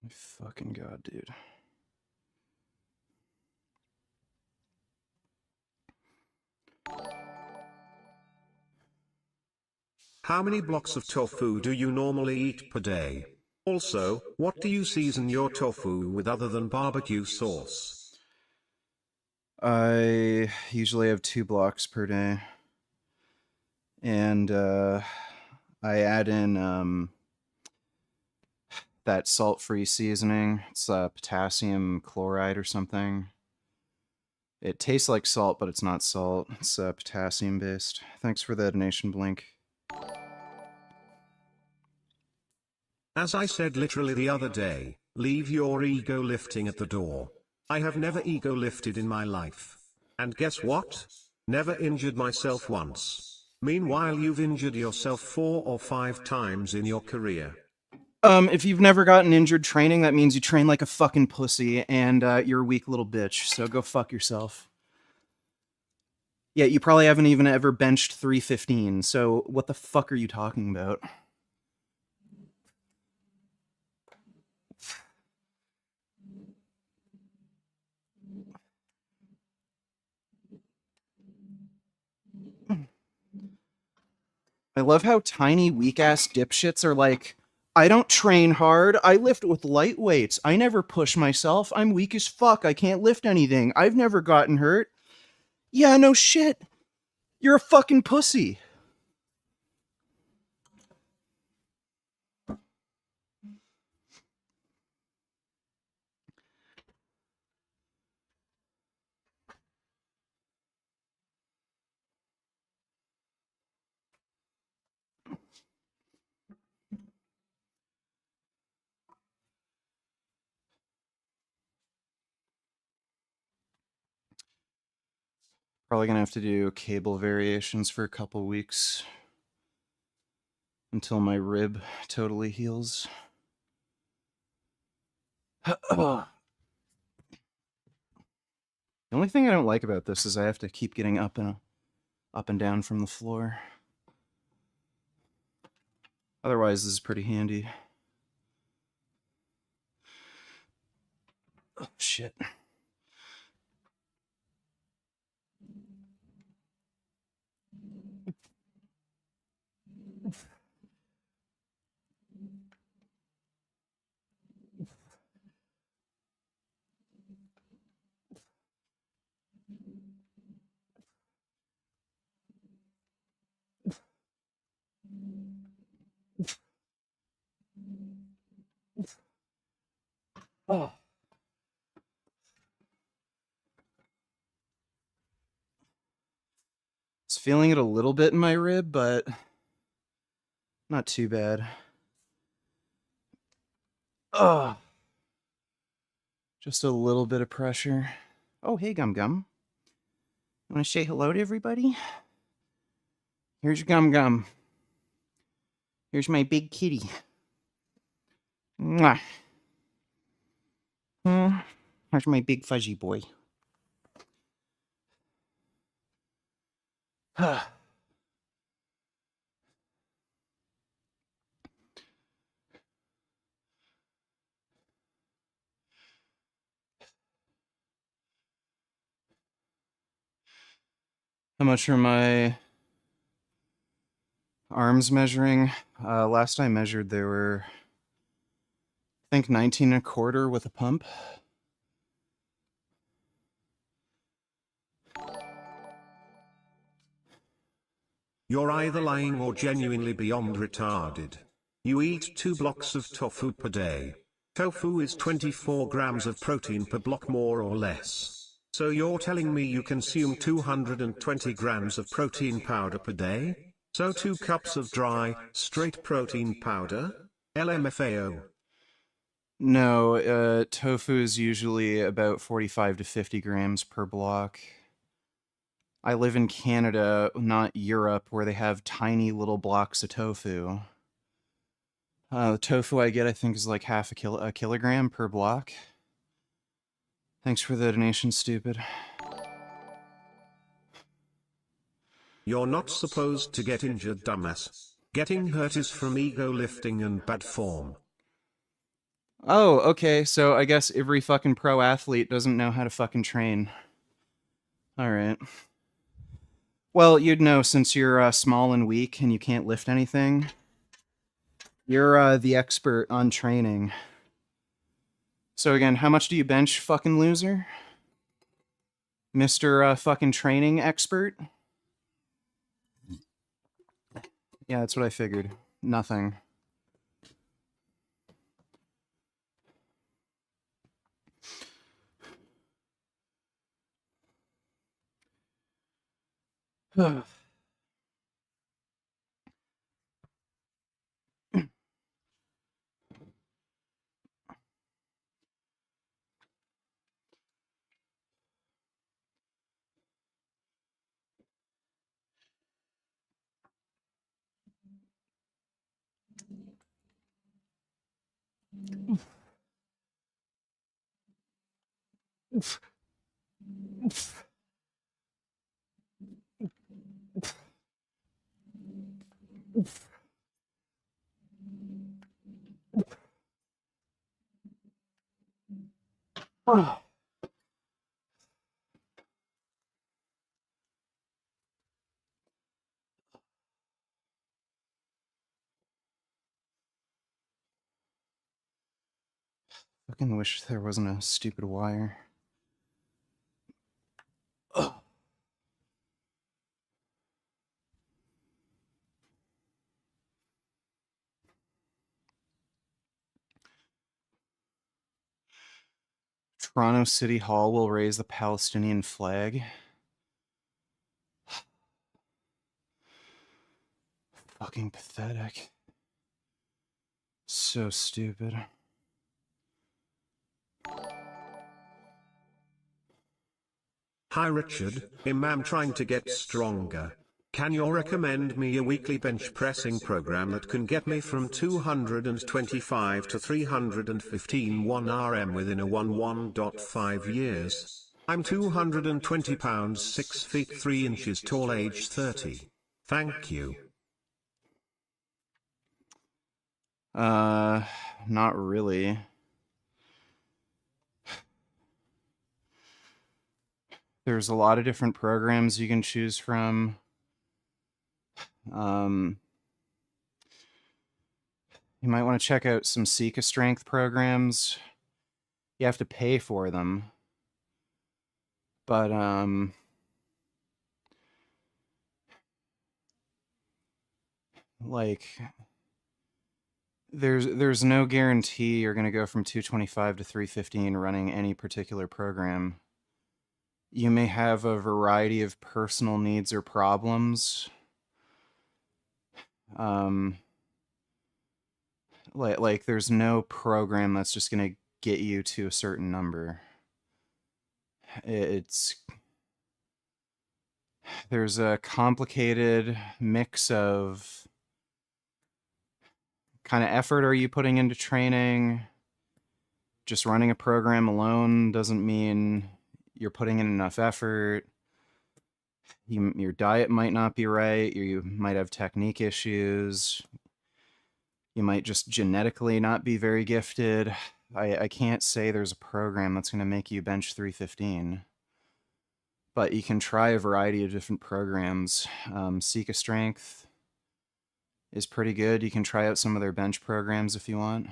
My fucking god, dude. How many blocks of tofu do you normally eat per day? Also, what do you season your tofu with other than barbecue sauce? I usually have 2 blocks per day. And I add in that salt-free seasoning. It's potassium chloride or something. It tastes like salt, but it's not salt. It's potassium-based. Thanks for the donation, Blink. As I said literally the other day, Leave your ego lifting at the door. I have never ego lifted in my life. And guess what? Never injured myself once. Meanwhile, you've injured yourself 4 or 5 times in your career. If you've never gotten injured training, that means you train like a fucking pussy, and you're a weak little bitch, so go fuck yourself. Yeah, you probably haven't even ever benched 315, so what the fuck are you talking about? I love how tiny, weak-ass dipshits are like, I don't train hard, I lift with light weights, I never push myself, I'm weak as fuck, I can't lift anything, I've never gotten hurt. Yeah, no shit. You're a fucking pussy. Probably gonna have to do cable variations for a couple weeks until my rib totally heals. The only thing I don't like about this is I have to keep getting up and down from the floor. Otherwise, this is pretty handy. Oh, shit. Oh. It's feeling it a little bit in my rib, but not too bad. Ugh. Just a little bit of pressure. Oh, hey, Gum Gum. You want to say hello to everybody? Here's your Gum Gum. Here's my big kitty. Mwah. Here's my big fuzzy boy. How much are my arms measuring? Last I measured, they were, I think, 19 and a quarter with a pump. You're either lying or genuinely beyond retarded. You eat 2 blocks of tofu per day. Tofu is 24 grams of protein per block, more or less. So you're telling me you consume 220 grams of protein powder per day? So 2 cups of dry, straight protein powder? LMFAO. No, tofu is usually about 45 to 50 grams per block. I live in Canada, not Europe, where they have tiny little blocks of tofu. The tofu I get, I think, is like half a kilogram per block. Thanks for the donation, stupid. You're not supposed to get injured, dumbass. Getting hurt is from ego lifting and bad form. Oh, okay, so I guess every fucking pro athlete doesn't know how to fucking train. Alright. Well, you'd know since you're small and weak and you can't lift anything. You're the expert on training. So again, how much do you bench, fucking loser? Mr. Fucking training expert? Yeah, that's what I figured. Nothing. Fucking wish there wasn't a stupid wire. Ugh. Toronto City Hall will raise the Palestinian flag. Fucking pathetic. So stupid. Hi Richard, I'm trying to get stronger. Can you recommend me a weekly bench pressing program that can get me from 225 to 315 1 RM within a 1.5 years? I'm 220 pounds 6 feet 3 inches tall, age 30. Thank you. Not really. There's a lot of different programs you can choose from. You might want to check out some Seeka Strength programs. You have to pay for them. But, like, there's no guarantee you're going to go from 225 to 315 running any particular program. You may have a variety of personal needs or problems. Like there's no program that's just going to get you to a certain number. There's a complicated mix of kind of effort are you putting into training. Just running a program alone doesn't mean you're putting in enough effort. Your diet might not be right. You might have technique issues. You might just genetically not be very gifted. I can't say there's a program that's going to make you bench 315. But you can try a variety of different programs. Seeka Strength is pretty good. You can try out some of their bench programs if you want.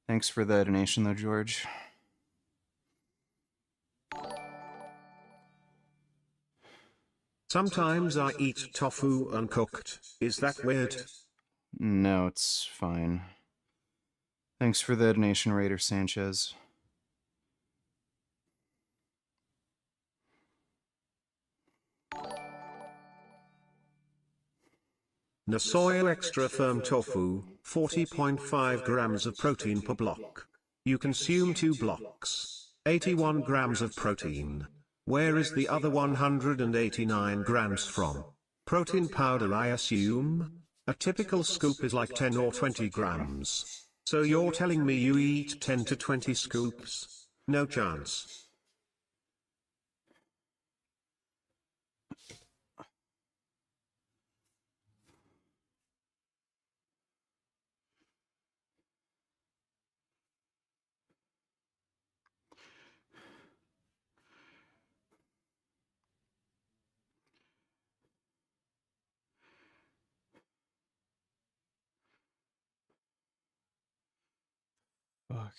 Thanks for the donation, though, George. Sometimes I eat tofu uncooked. Is that weird? No, it's fine. Thanks for the donation, Raider Sanchez. Nasoya Extra Firm Tofu, 40.5 grams of protein per block. You consume 2 blocks. 81 grams of protein. Where is the other 189 grams from? Protein powder, I assume? A typical scoop is like 10 or 20 grams. So you're telling me you eat 10 to 20 scoops? No chance. Fuck.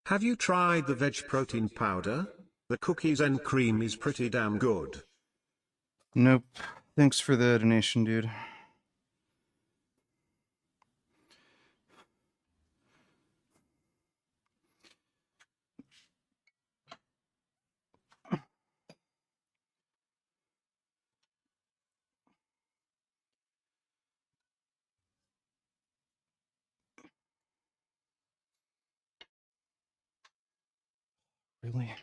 Have you tried the veg protein powder? The cookies and cream is pretty damn good. Nope. Thanks for the donation, dude. Really?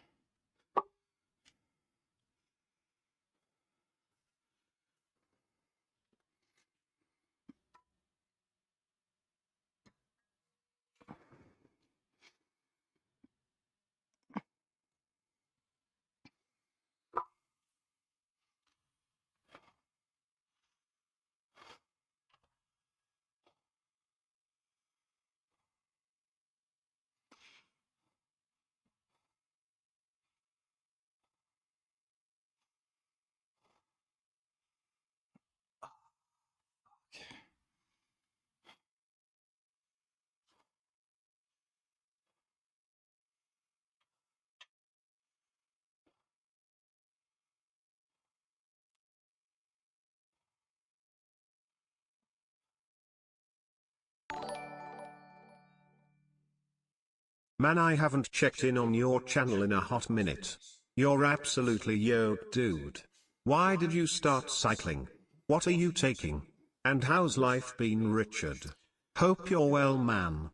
Man, I haven't checked in on your channel in a hot minute. You're absolutely yoked, dude. Why did you start cycling? What are you taking? And how's life been, Richard? Hope you're well, man.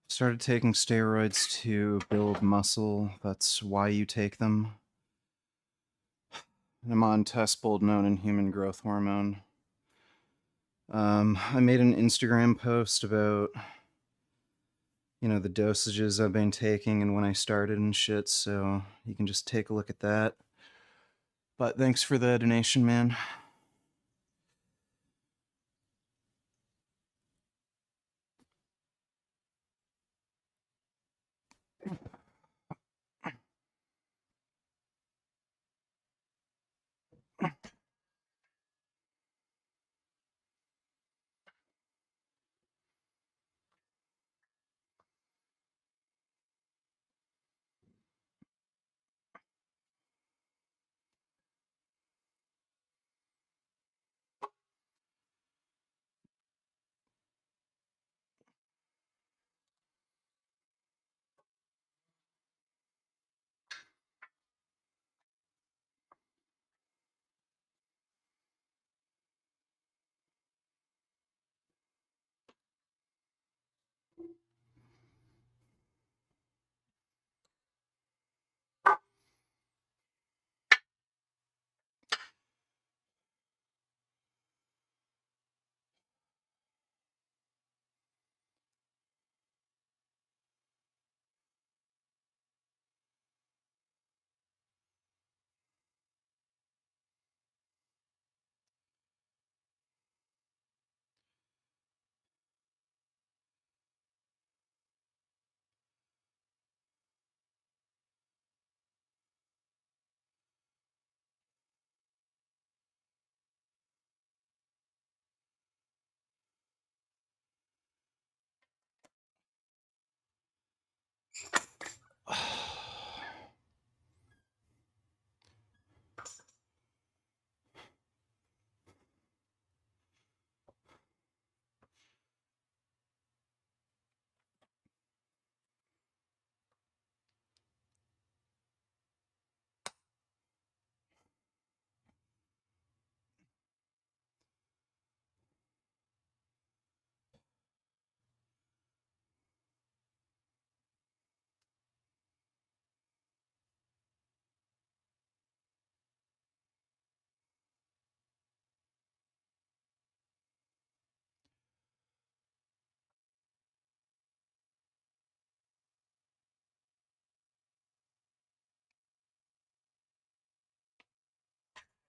Started taking steroids to build muscle. That's why you take them. I'm on testbold known in human growth hormone. I made an Instagram post about, the dosages I've been taking and when I started and shit, so you can just take a look at that. But thanks for the donation, man.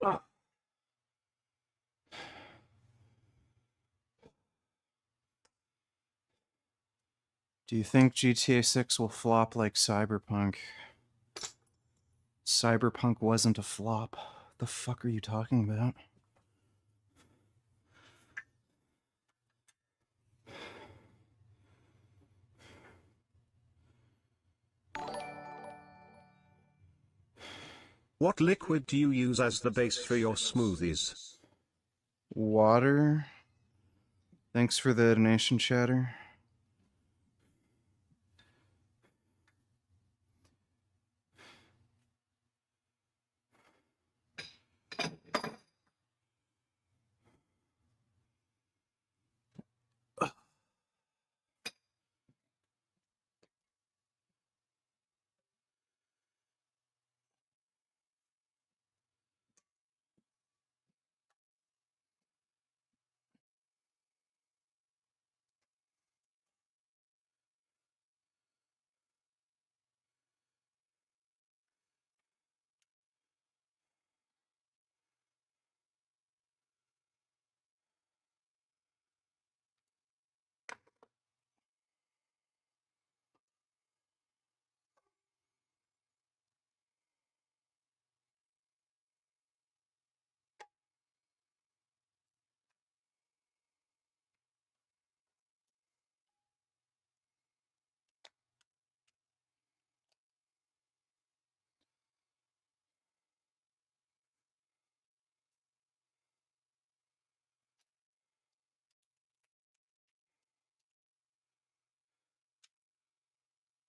Do you think GTA 6 will flop like Cyberpunk? Cyberpunk wasn't a flop. The fuck are you talking about? What liquid do you use as the base for your smoothies? Water? Thanks for the donation, chatter.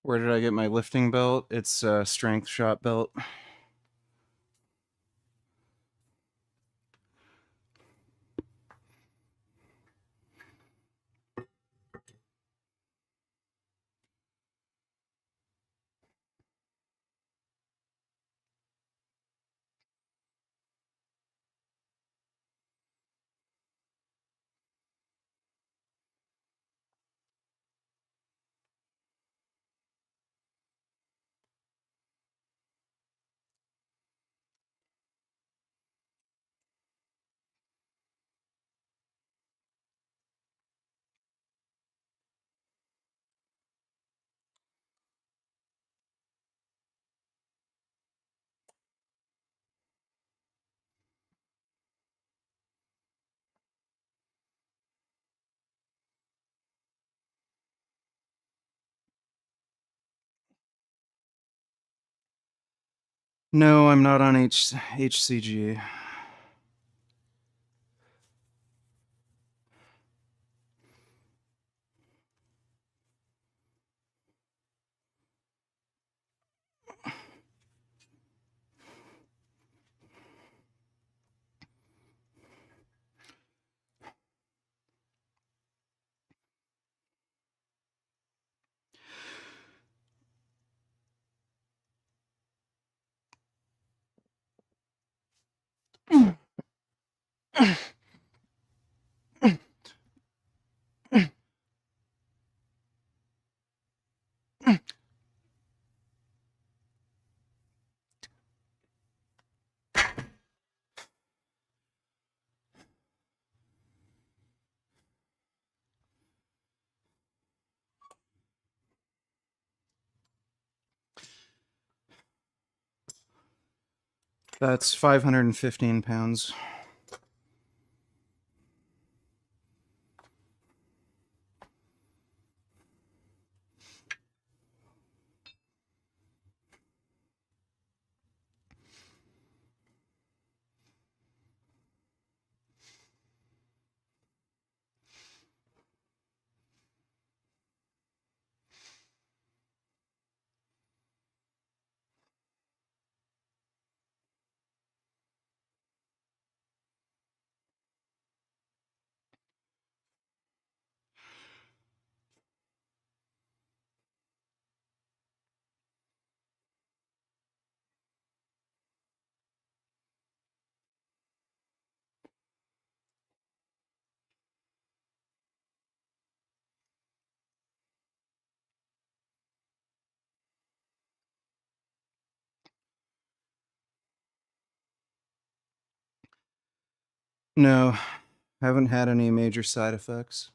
Where did I get my lifting belt? It's a strength shot belt. No, I'm not on HCG. That's 515 pounds. No, haven't had any major side effects.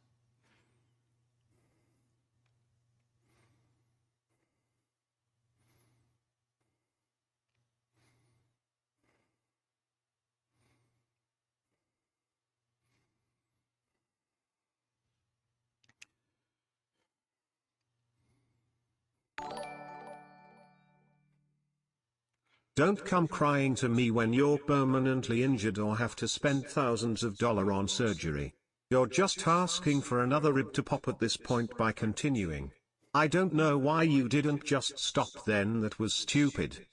Don't come crying to me when you're permanently injured or have to spend thousands of dollars on surgery. You're just asking for another rib to pop at this point by continuing. I don't know why you didn't just stop then, that was stupid.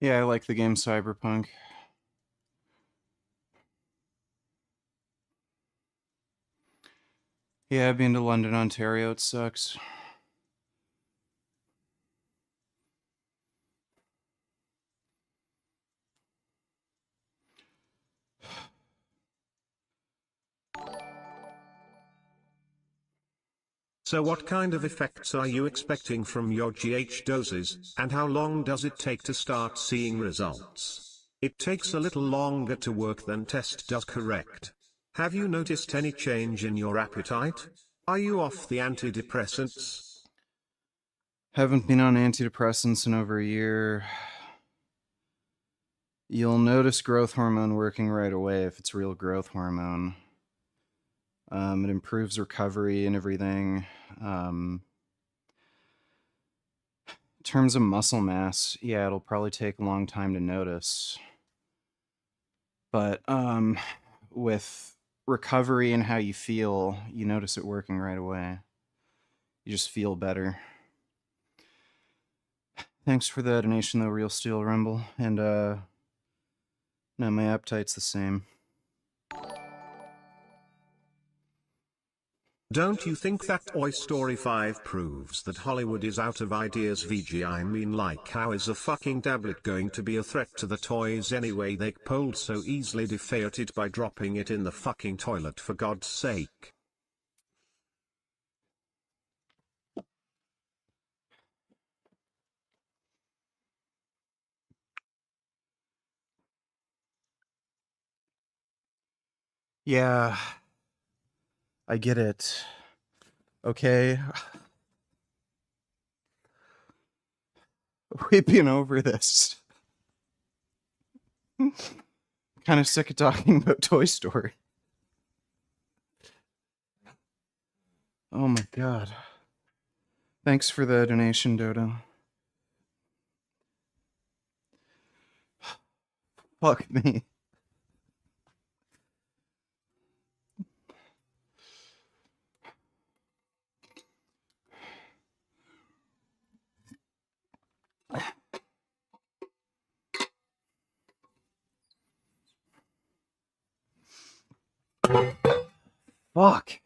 Yeah, I like the game Cyberpunk. Yeah, I've been to London, Ontario. It sucks. So what kind of effects are you expecting from your GH doses, and how long does it take to start seeing results? It takes a little longer to work than test does, correct? Have you noticed any change in your appetite? Are you off the antidepressants? Haven't been on antidepressants in over a year. You'll notice growth hormone working right away if it's real growth hormone. It improves recovery and everything. In terms of muscle mass, yeah, it'll probably take a long time to notice. But with recovery and how you feel, you notice it working right away. you just feel better. Thanks for the donation, though, Real Steel Rumble. And, no, my appetite's the same. Don't you think that Toy Story 5 proves that Hollywood is out of ideas? VG, I mean, like, how is a fucking tablet going to be a threat to the toys anyway? They could so easily defeat it by dropping it in the fucking toilet, for God's sake. Yeah, I get it. Okay. We've been over this. Kind of sick of talking about Toy Story. Oh my god. Thanks for the donation, Dodo. Fuck me. Fuck.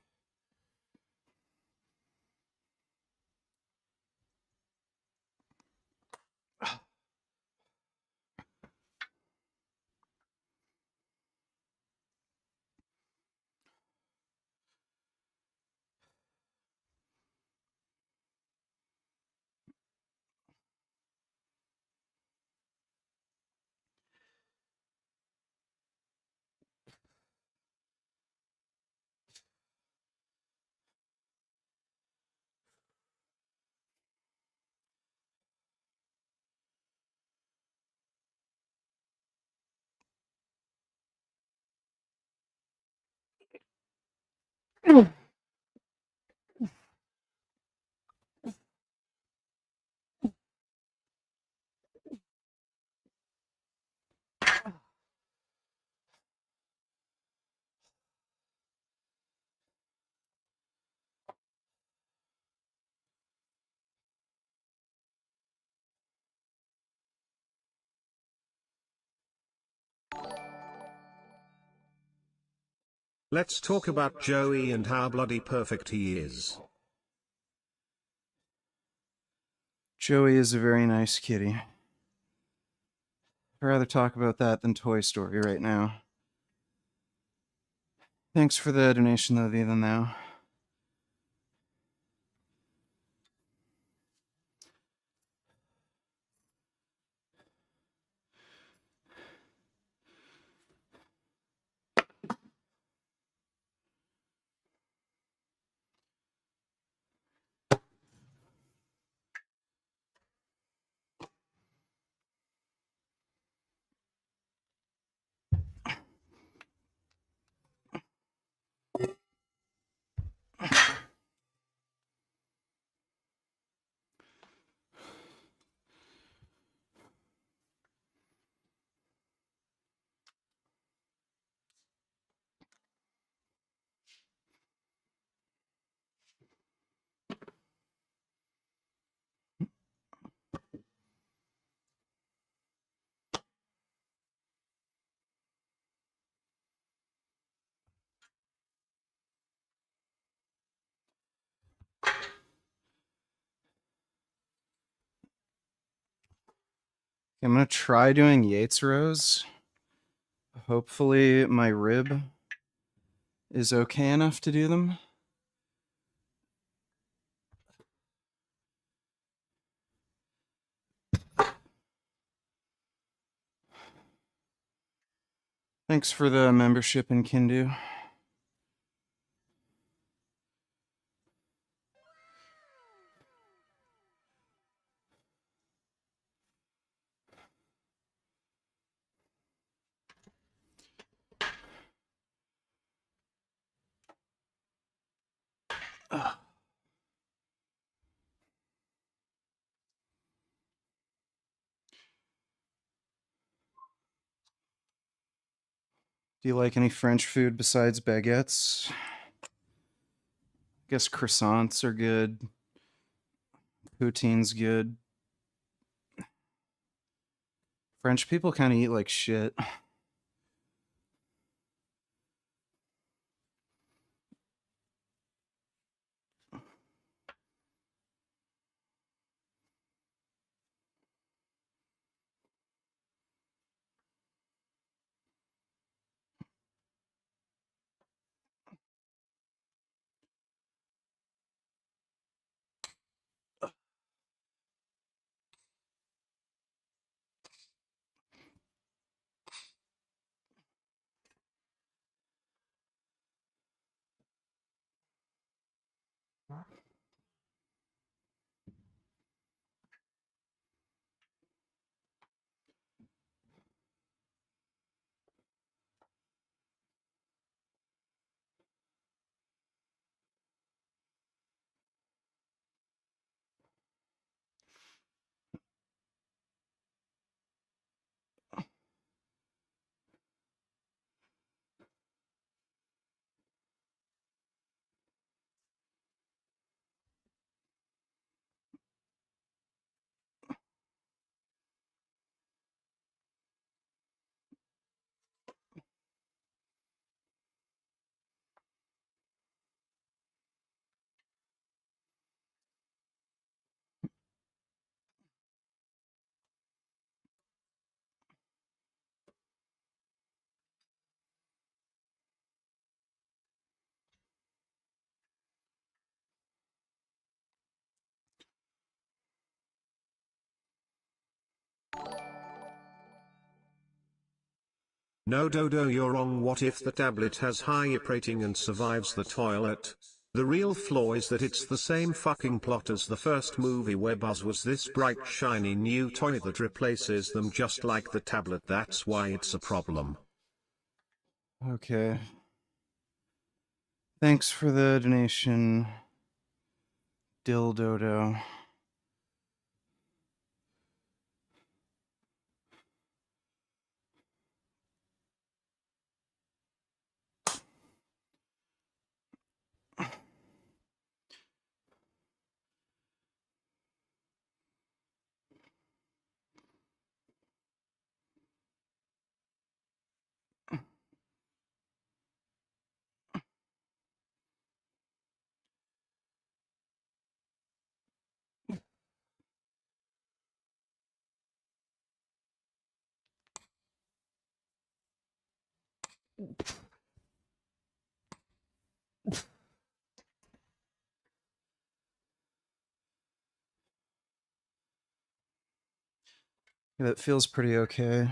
Let's talk about Joey and how bloody perfect he is. Joey is a very nice kitty. I'd rather talk about that than Toy Story right now. Thanks for the donation, though, even now. I'm gonna try doing Yates rows. Hopefully my rib is okay enough to do them. Thanks for the membership in Kindu. Ugh. Do you like any French food besides baguettes? I guess croissants are good. Poutine's good. French people kind of eat like shit. No Dodo, you're wrong. What if the tablet has high IP rating and survives the toilet? The real flaw is that it's the same fucking plot as the first movie where Buzz was this bright shiny new toy that replaces them just like the tablet. That's why it's a problem. Okay. Thanks for the donation, Dildodo. That feels pretty okay.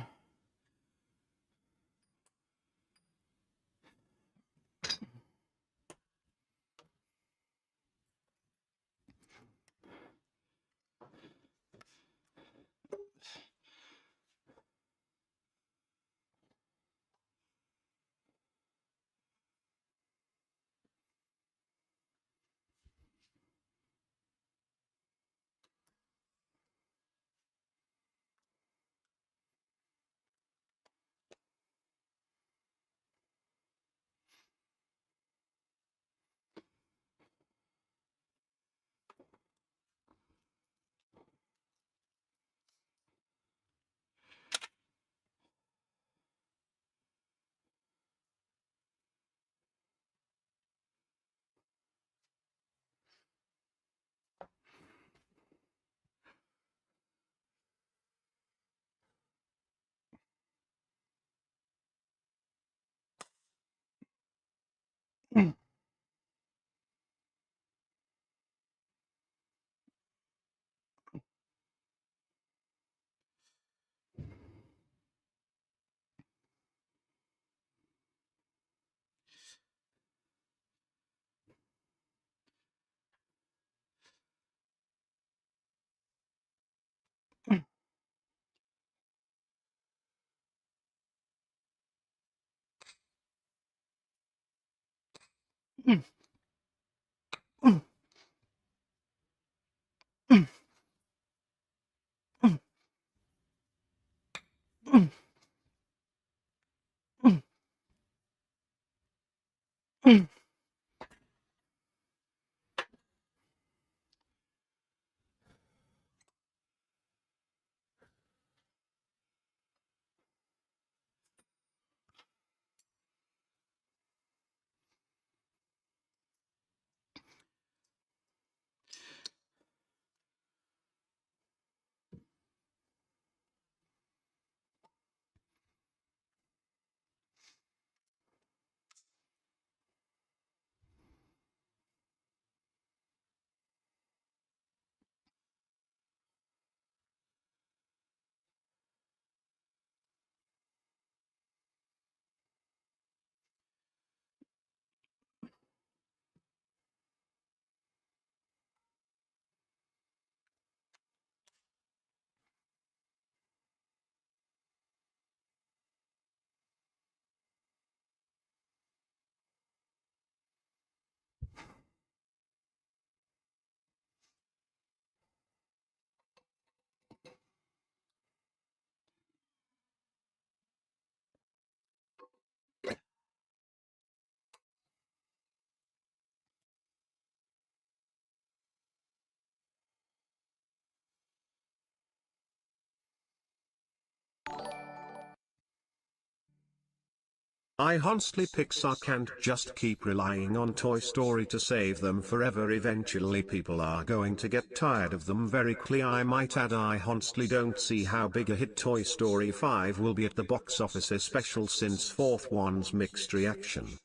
I honestly Pixar can't just keep relying on Toy Story to save them forever. Eventually people are going to get tired of them very quickly. I might add, I honestly don't see how big a hit Toy Story 5 will be at the box office, especially since fourth one's mixed reaction.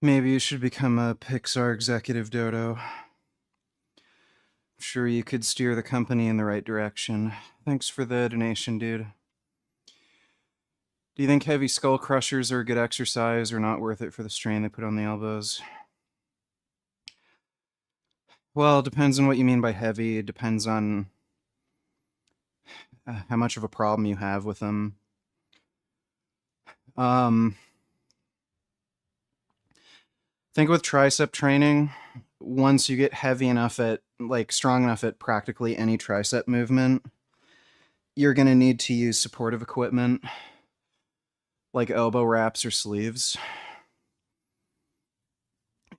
Maybe you should become a Pixar executive, Dodo. I'm sure you could steer the company in the right direction. Thanks for the donation, dude. Do you think heavy skull crushers are good exercise or not worth it for the strain they put on the elbows? Well, it depends on what you mean by heavy. It depends on how much of a problem you have with them. Think with tricep training, once you get heavy enough at, like, strong enough at practically any tricep movement, you're going to need to use supportive equipment like elbow wraps or sleeves.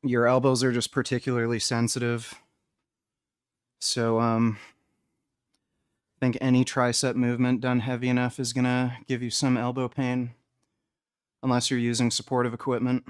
Your elbows are just particularly sensitive. So, I think any tricep movement done heavy enough is going to give you some elbow pain, unless you're using supportive equipment.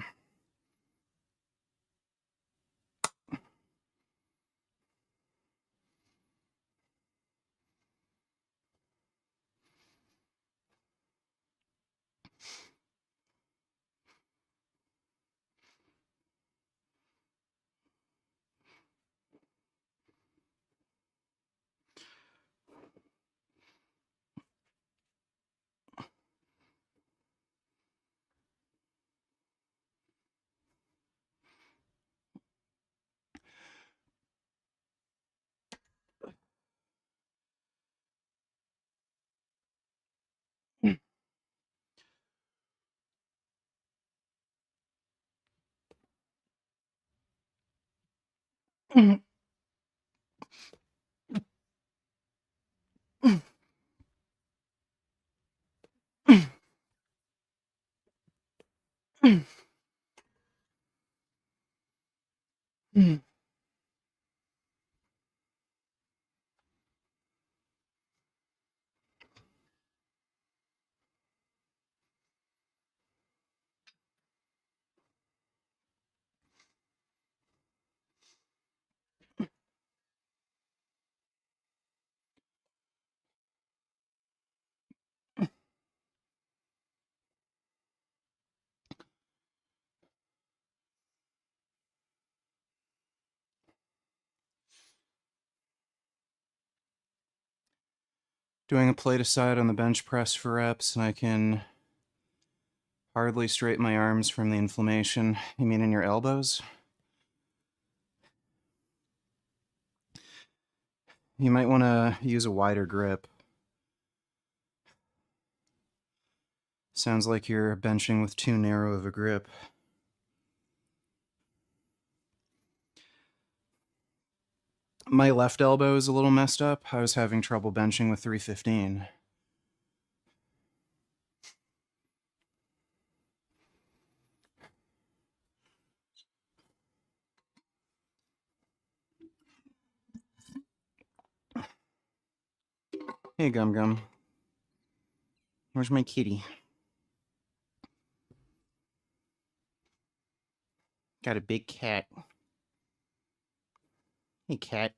Doing a plate aside on the bench press for reps, and I can hardly straighten my arms from the inflammation. You mean in your elbows? You might want to use a wider grip. Sounds like you're benching with too narrow of a grip. My left elbow is a little messed up. I was having trouble benching with 315. Hey, Gum Gum. Where's my kitty? Got a big cat. Hey, cat.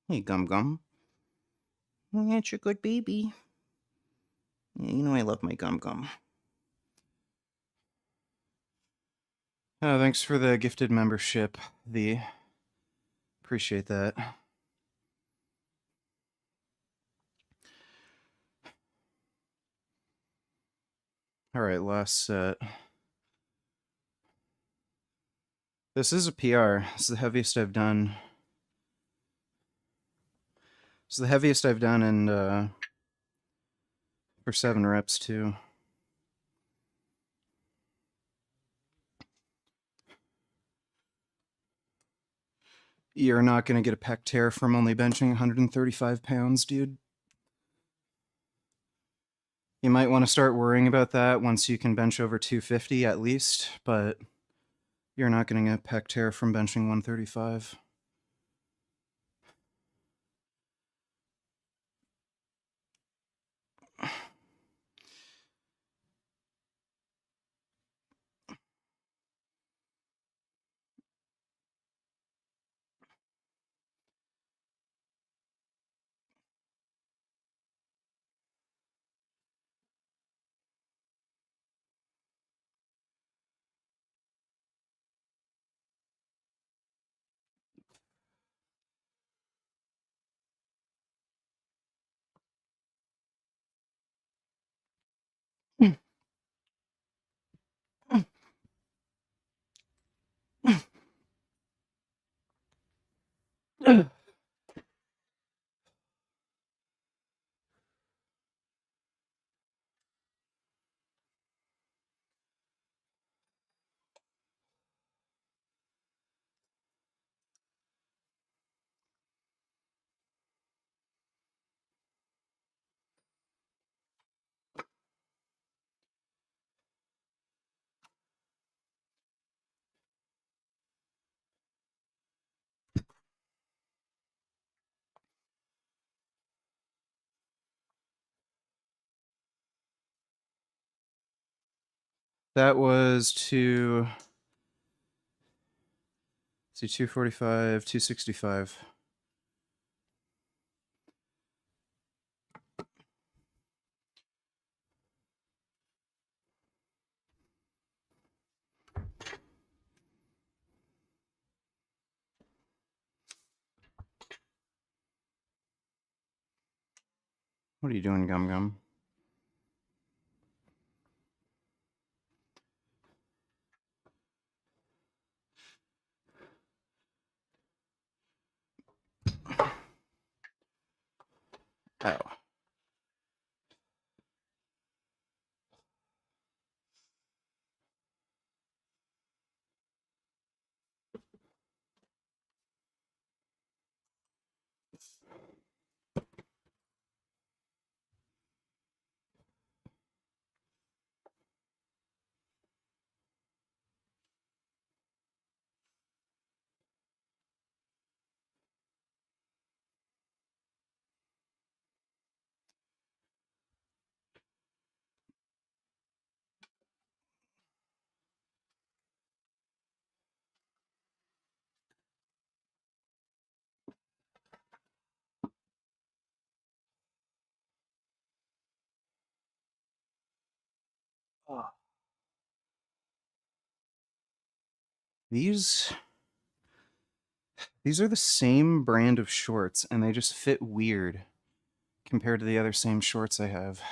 Hey, Gum Gum. That's your good baby. Yeah, you know I love my Gum Gum. Oh, thanks for the gifted membership, The. Appreciate that. Alright, last set. This is a PR. This is the heaviest I've done. It's the heaviest I've done, and for 7 reps, too. You're not going to get a pec tear from only benching 135 pounds, dude. You might want to start worrying about that once you can bench over 250 at least, but you're not going to get a pec tear from benching 135. That was to, see, 245, 265. What are you doing, Gum Gum? Oh. These are the same brand of shorts, and they just fit weird compared to the other same shorts I have.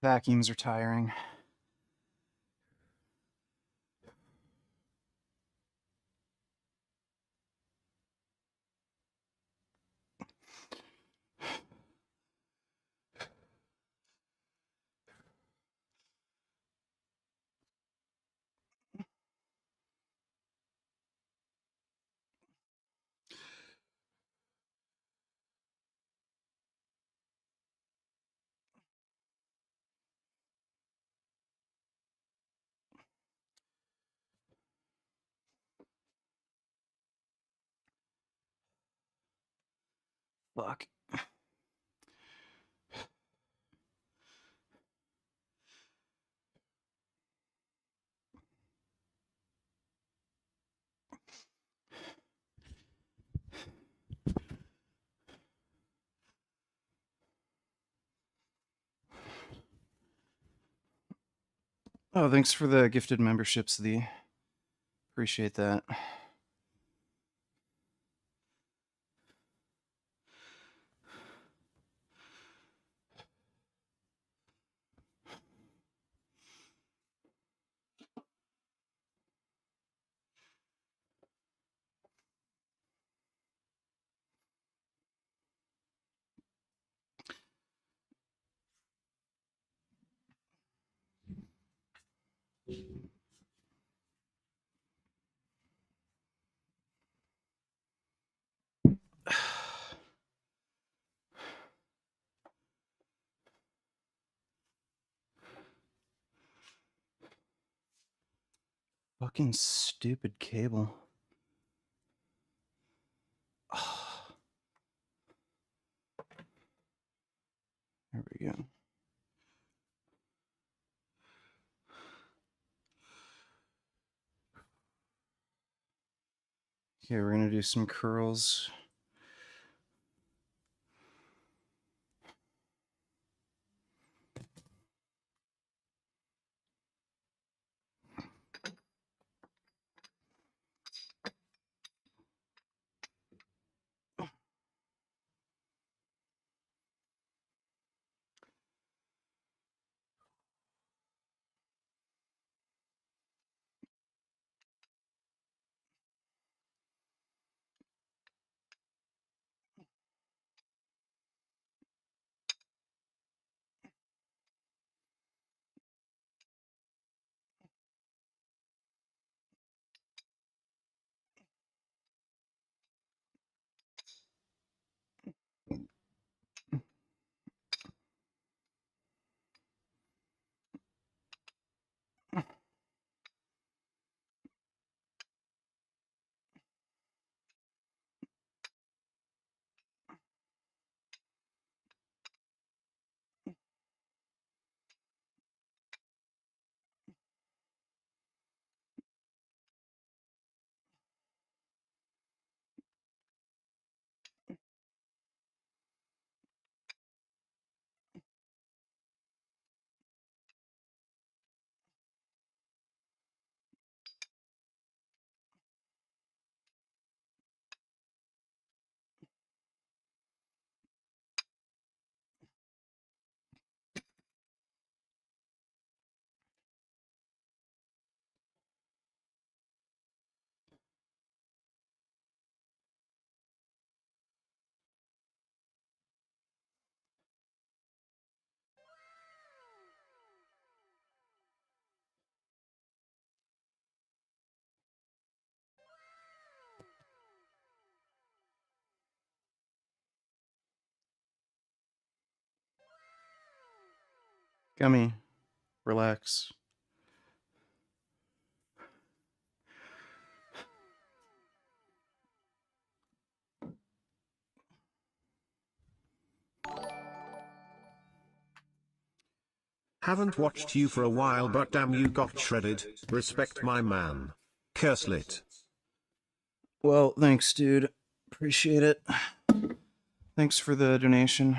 Vacuums are tiring. Fuck. Oh, thanks for the gifted memberships, Lee. Appreciate that. Fucking stupid cable. There we go. Okay, we're gonna do some curls. Gummy, relax. Haven't watched you for a while, but damn, you got shredded. Respect, my man. Curslit. Well, thanks, dude. Appreciate it. Thanks for the donation.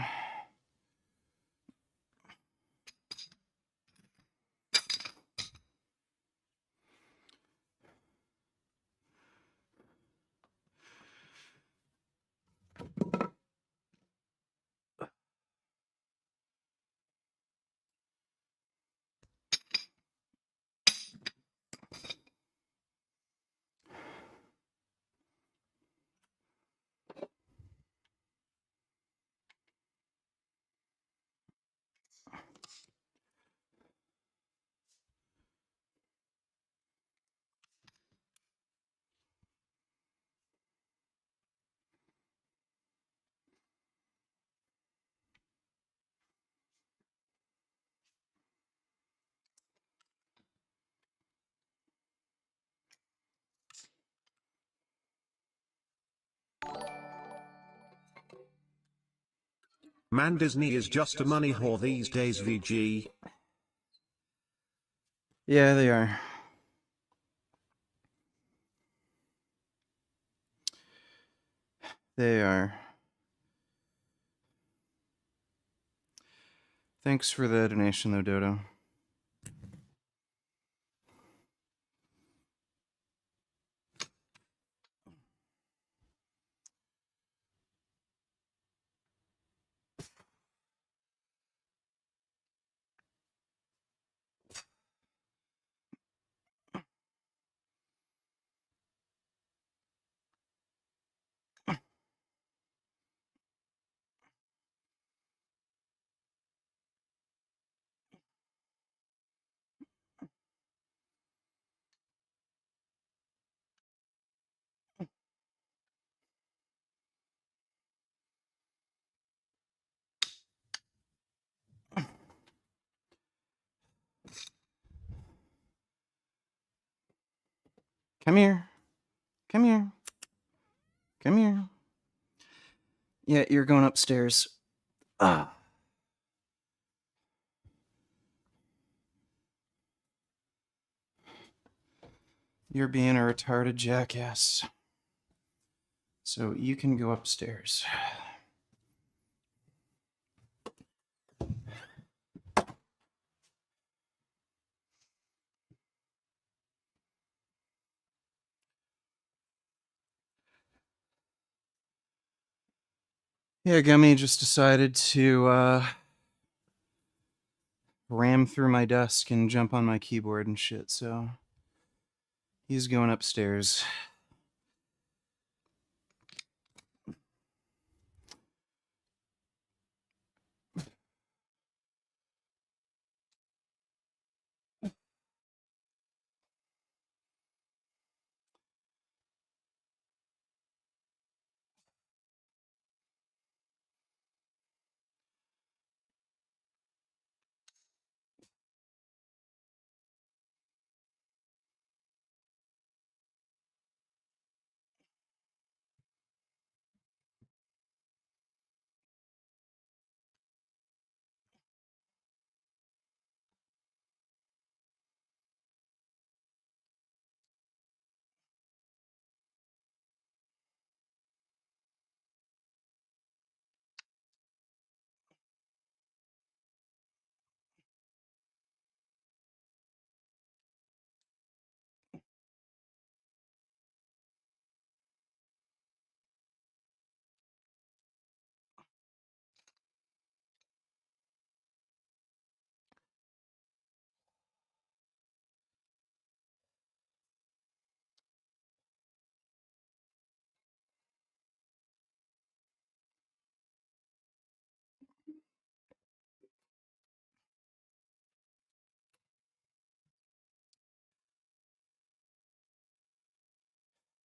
Man, Disney is just a money whore these days, VG. Yeah, they are. They are. Thanks for the donation, though, Dodo. Come here. Come here. Come here. Yeah, you're going upstairs. Ah. You're being a retarded jackass. So you can go upstairs. Yeah, Gummy just decided to ram through my desk and jump on my keyboard and shit, so he's going upstairs.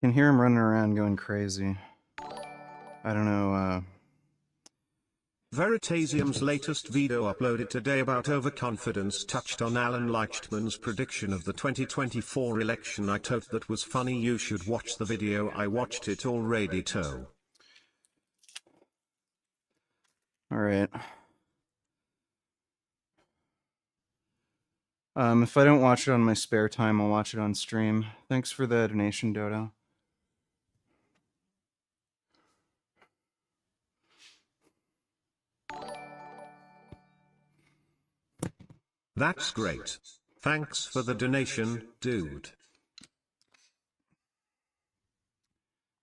You can hear him running around going crazy. I don't know, Veritasium's latest video uploaded today about overconfidence touched on Alan Leichtman's prediction of the 2024 election. I thought that was funny. You should watch the video. I watched it already too. Alright. If I don't watch it on my spare time, I'll watch it on stream. Thanks for the donation, Dodo. That's great. Thanks for the donation, dude.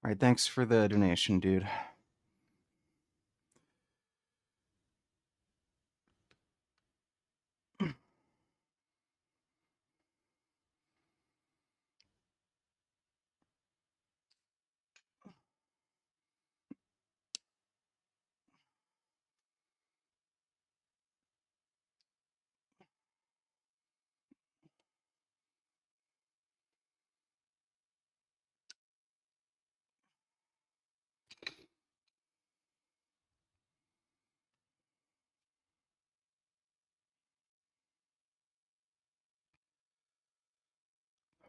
Alright, thanks for the donation, dude.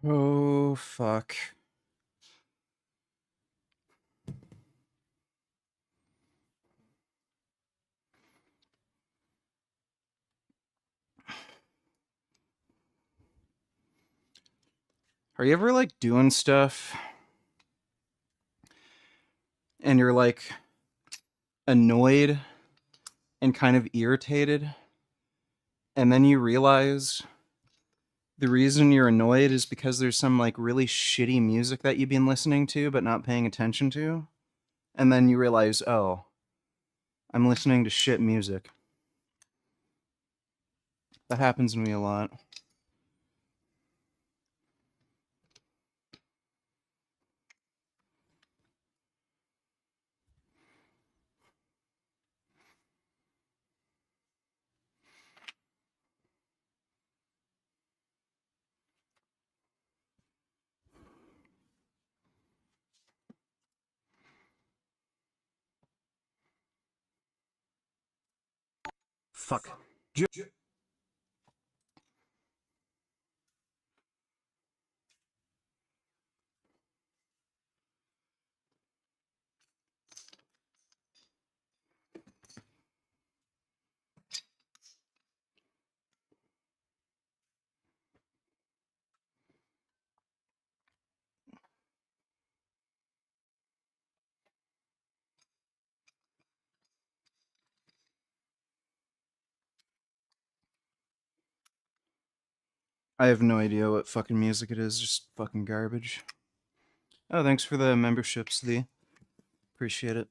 Oh, fuck. Are you ever, like, doing stuff and you're, like, annoyed and kind of irritated, and then you realize the reason you're annoyed is because there's some, like, really shitty music that you've been listening to but not paying attention to, and then you realize, oh, I'm listening to shit music. That happens to me a lot. Fuck. I have no idea what fucking music it is, just fucking garbage. Oh, thanks for the memberships, Lee. Appreciate it.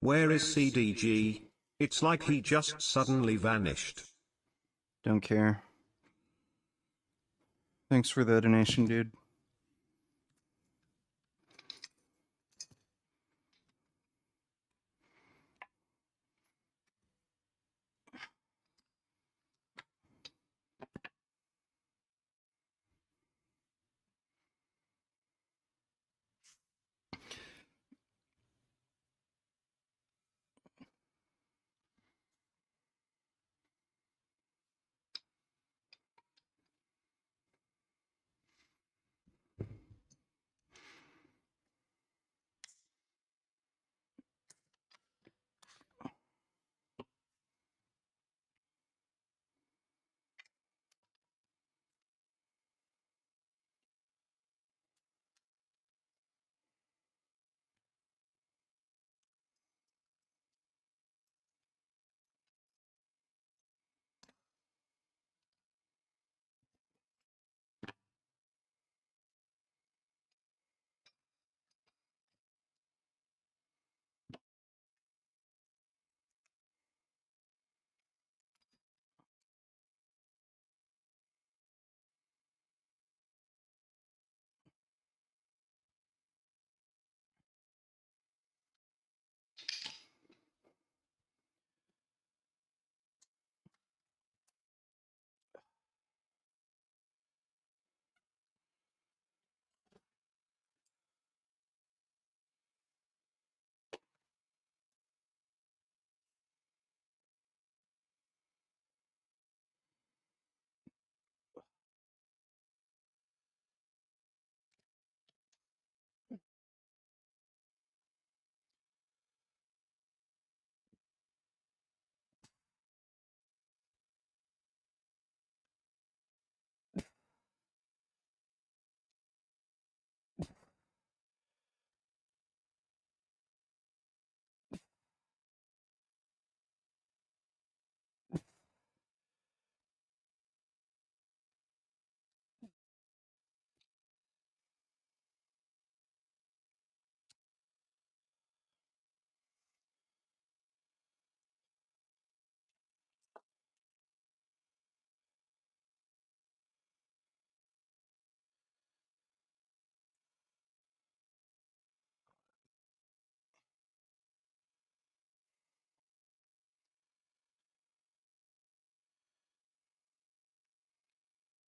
Where is CDG? It's like he just suddenly vanished. Don't care. Thanks for the donation, dude.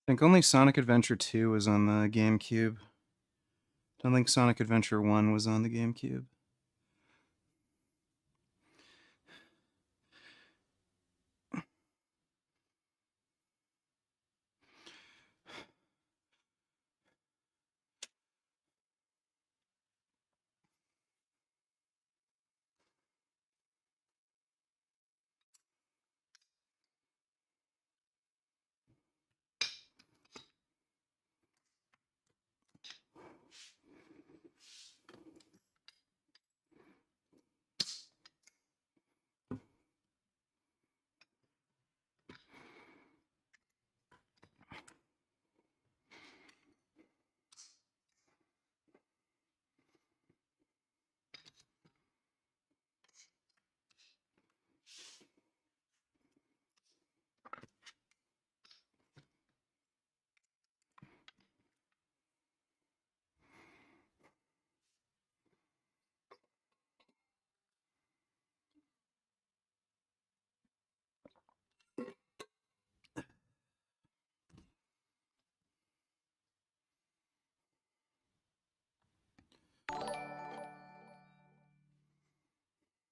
I think only Sonic Adventure 2 was on the GameCube. Don't think Sonic Adventure 1 was on the GameCube.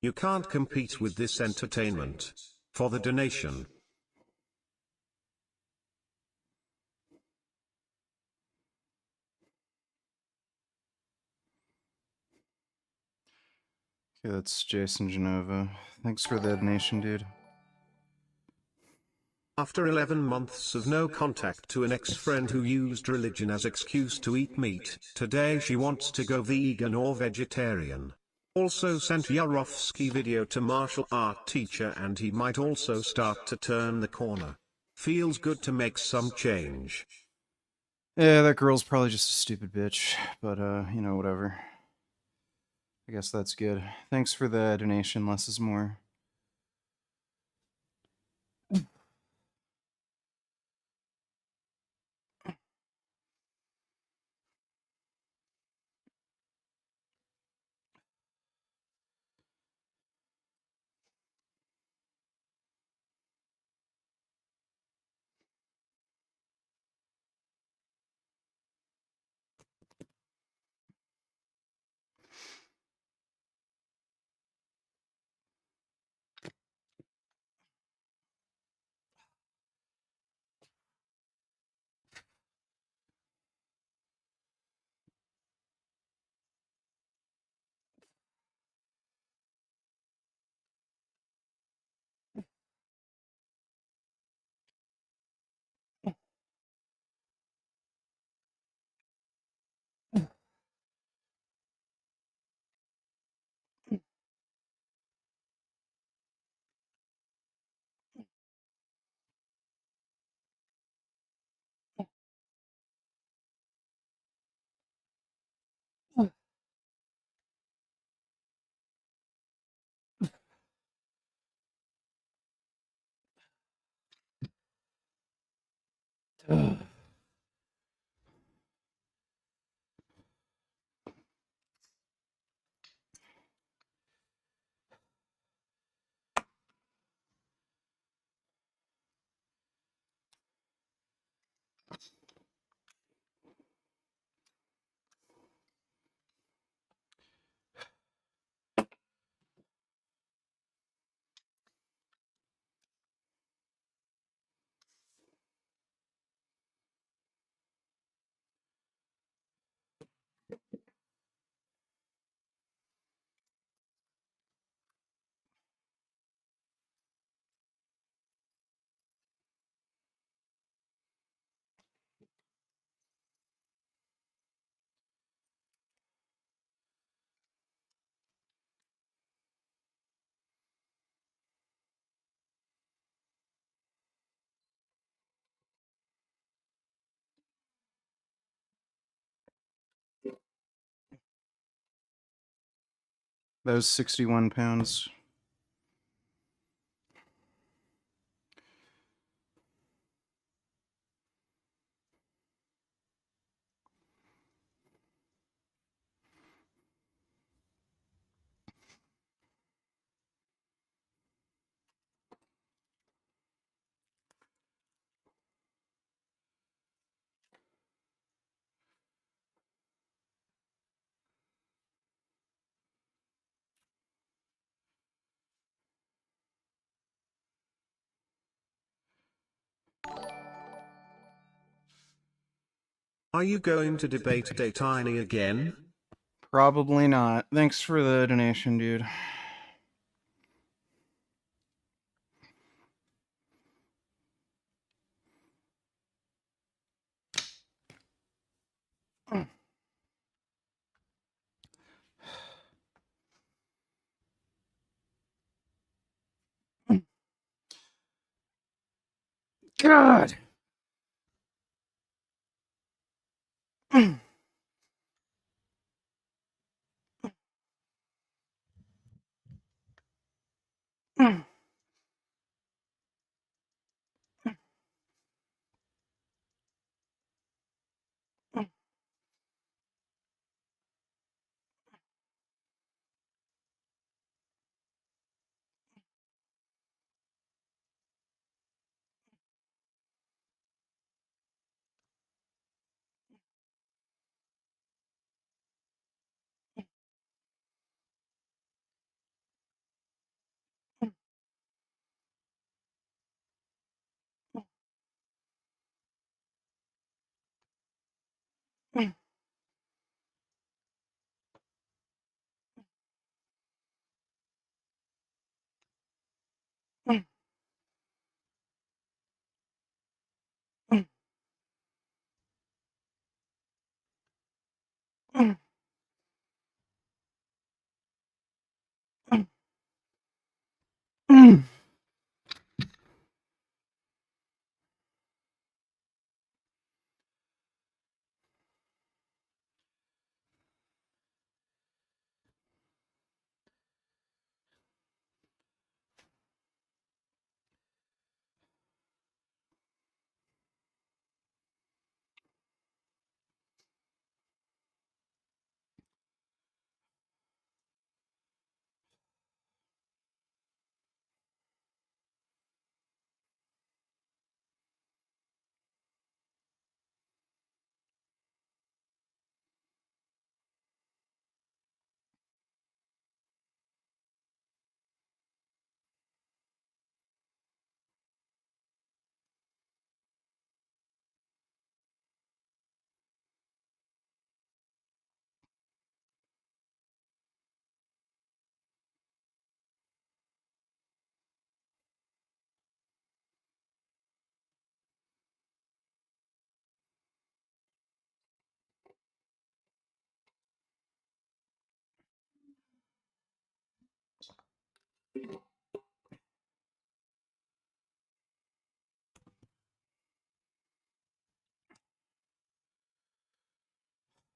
You can't compete with this entertainment. For the donation. Okay, that's Jason Genova. Thanks for the donation, dude. After 11 months of no contact to an ex-friend who used religion as excuse to eat meat, today she wants to go vegan or vegetarian. Also sent Yarovsky video to martial art teacher and he might also start to turn the corner. Feels good to make some change. Yeah, that girl's probably just a stupid bitch, but you know, whatever. I guess that's good. Thanks for the donation, less is more. That was 61 pounds. Are you going to debate Tiny again? Probably not. Thanks for the donation, dude. God.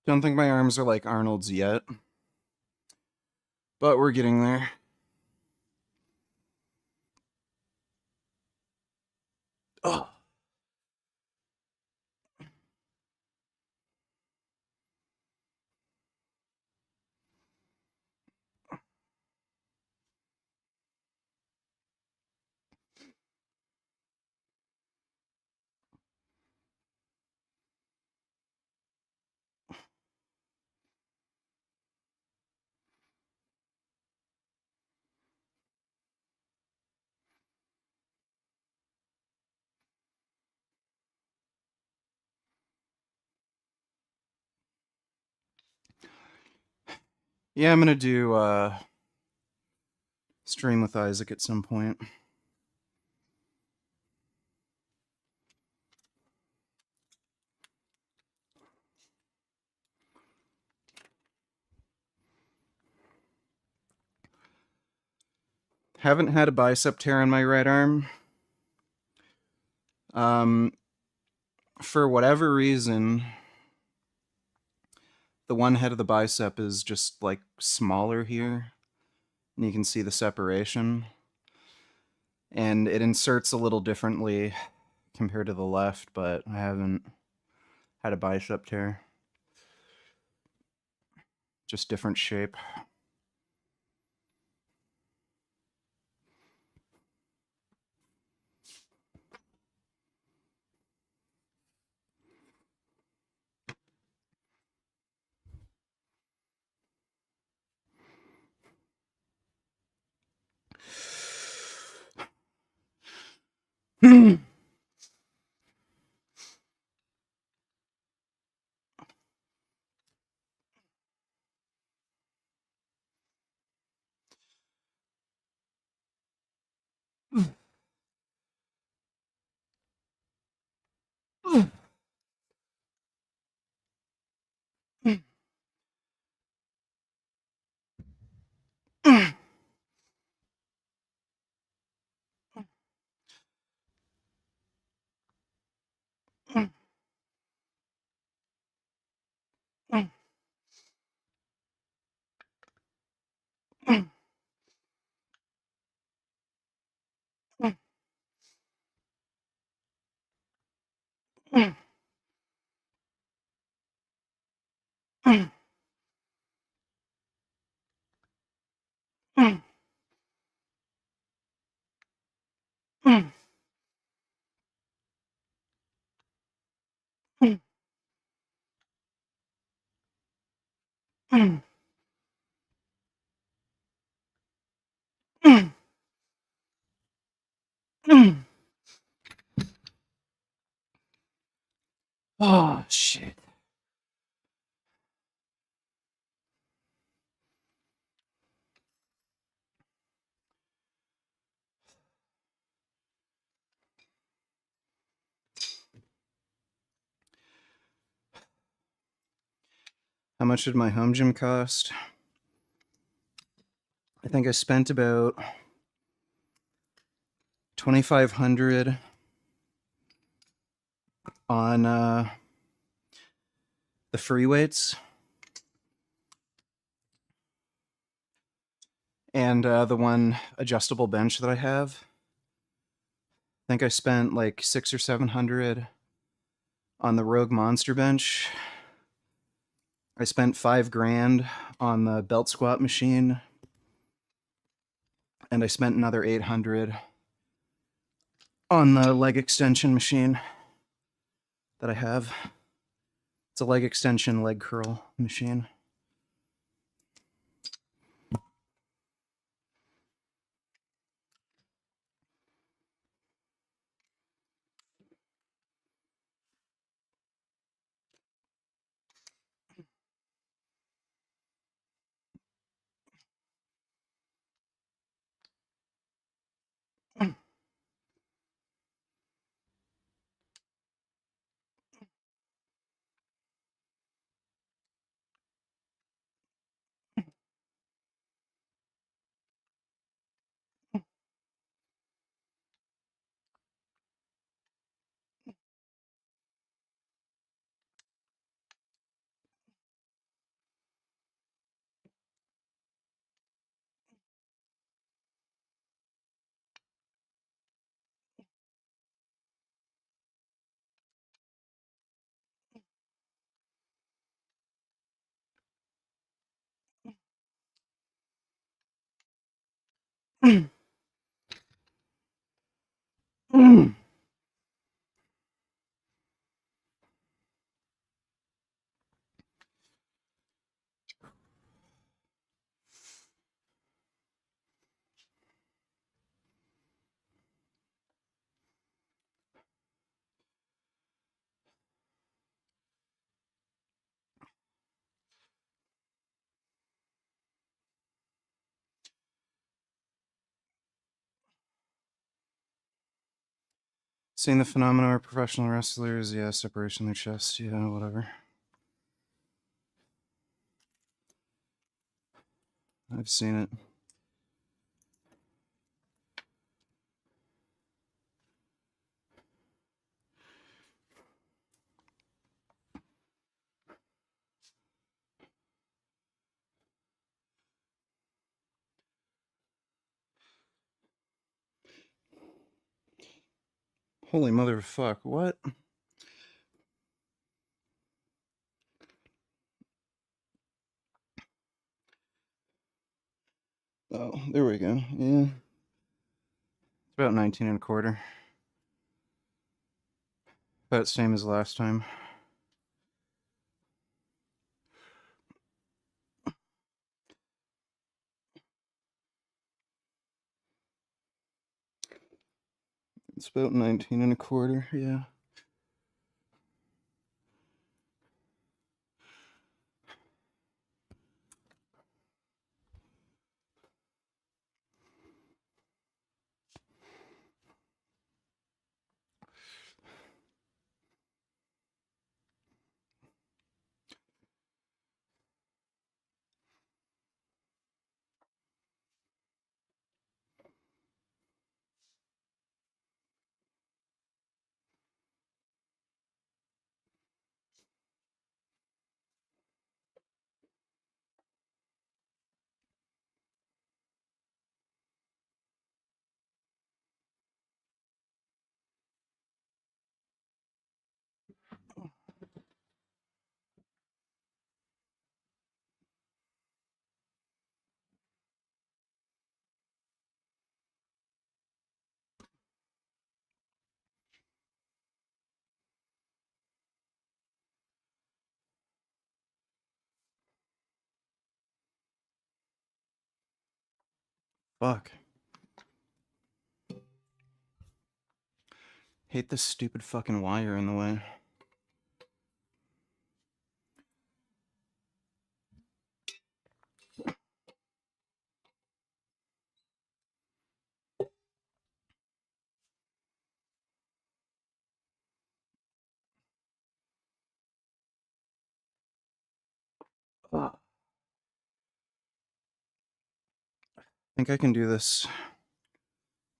Don't think my arms are like Arnold's yet, but we're getting there. Oh. Yeah, I'm gonna do stream with Isaac at some point. Haven't had a bicep tear on my right arm. For whatever reason, the one head of the bicep is just like smaller here, and you can see the separation. And it inserts a little differently compared to the left, but I haven't had a bicep tear. Just different shape. Oh, shit. How much did my home gym cost? I think I spent about $2,500 on the free weights and the one adjustable bench that I have. I think I spent like $600 or $700 on the Rogue Monster bench. I spent $5,000 on the belt squat machine, and I spent another $800 on the leg extension machine that I have. It's a leg extension, leg curl machine. Seeing the phenomena where professional wrestlers, yeah, separation of their chest, yeah, whatever. I've seen it. Holy motherfuck, what? Oh, there we go. Yeah. It's about 19 and a quarter. About the same as last time. It's about 19 and a quarter, yeah. Fuck. Hate this stupid fucking wire in the way. I think I can do this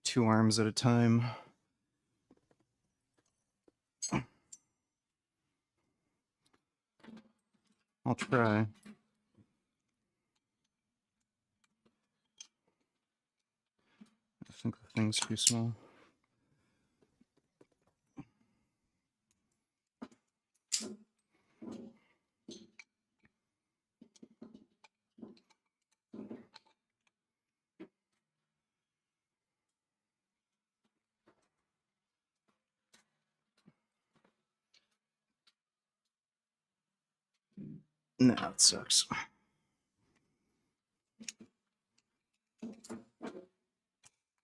2 arms at a time. I'll try. I think the thing's too small. Nah, it sucks.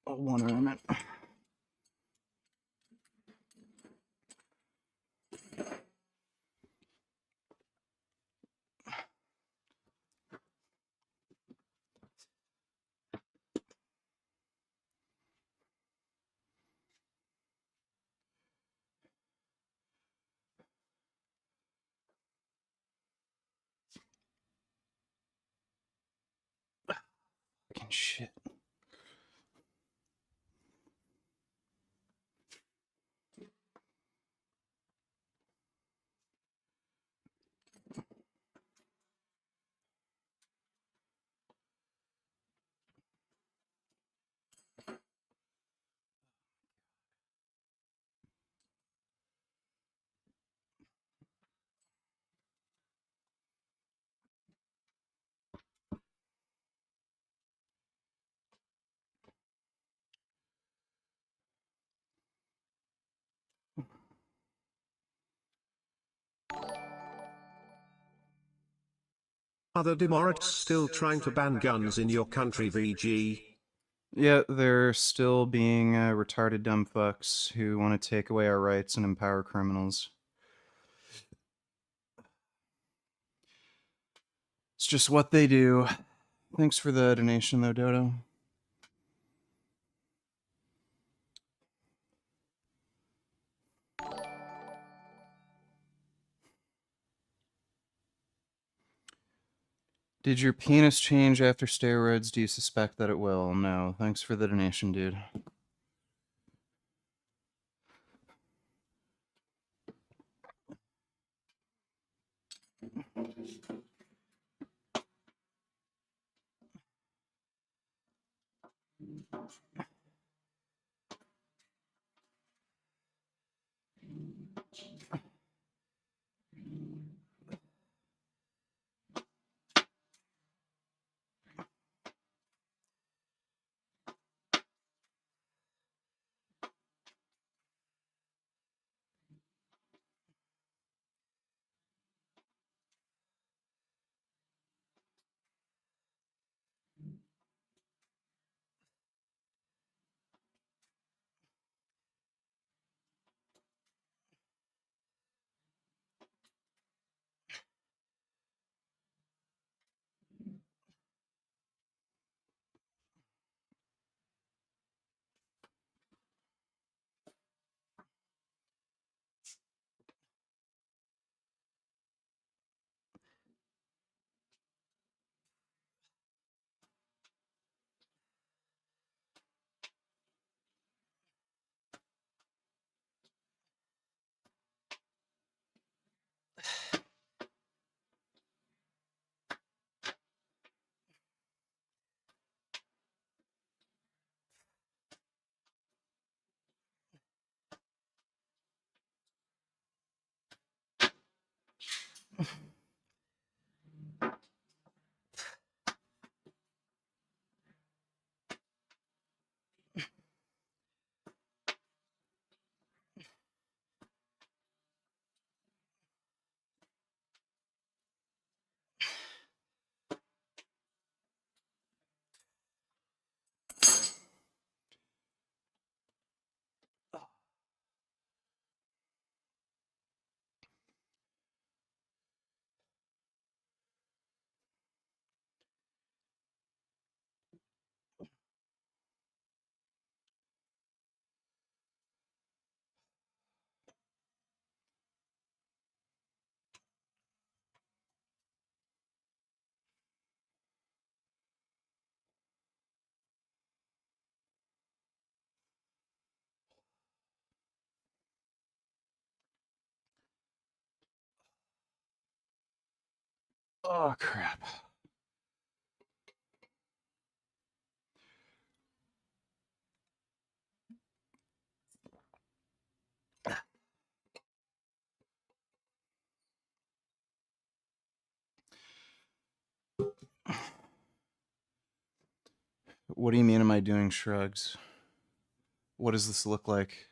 I'll one arm it. Fucking shit. Are the Democrats still trying to ban guns in your country, VG? Yeah, they're still being retarded dumb fucks who want to take away our rights and empower criminals. It's just what they do. Thanks for the donation, though, Dodo. Did your penis change after steroids? Do you suspect that it will? No. Thanks for the donation, dude. Oh, crap. What do you mean, am I doing shrugs? What does this look like?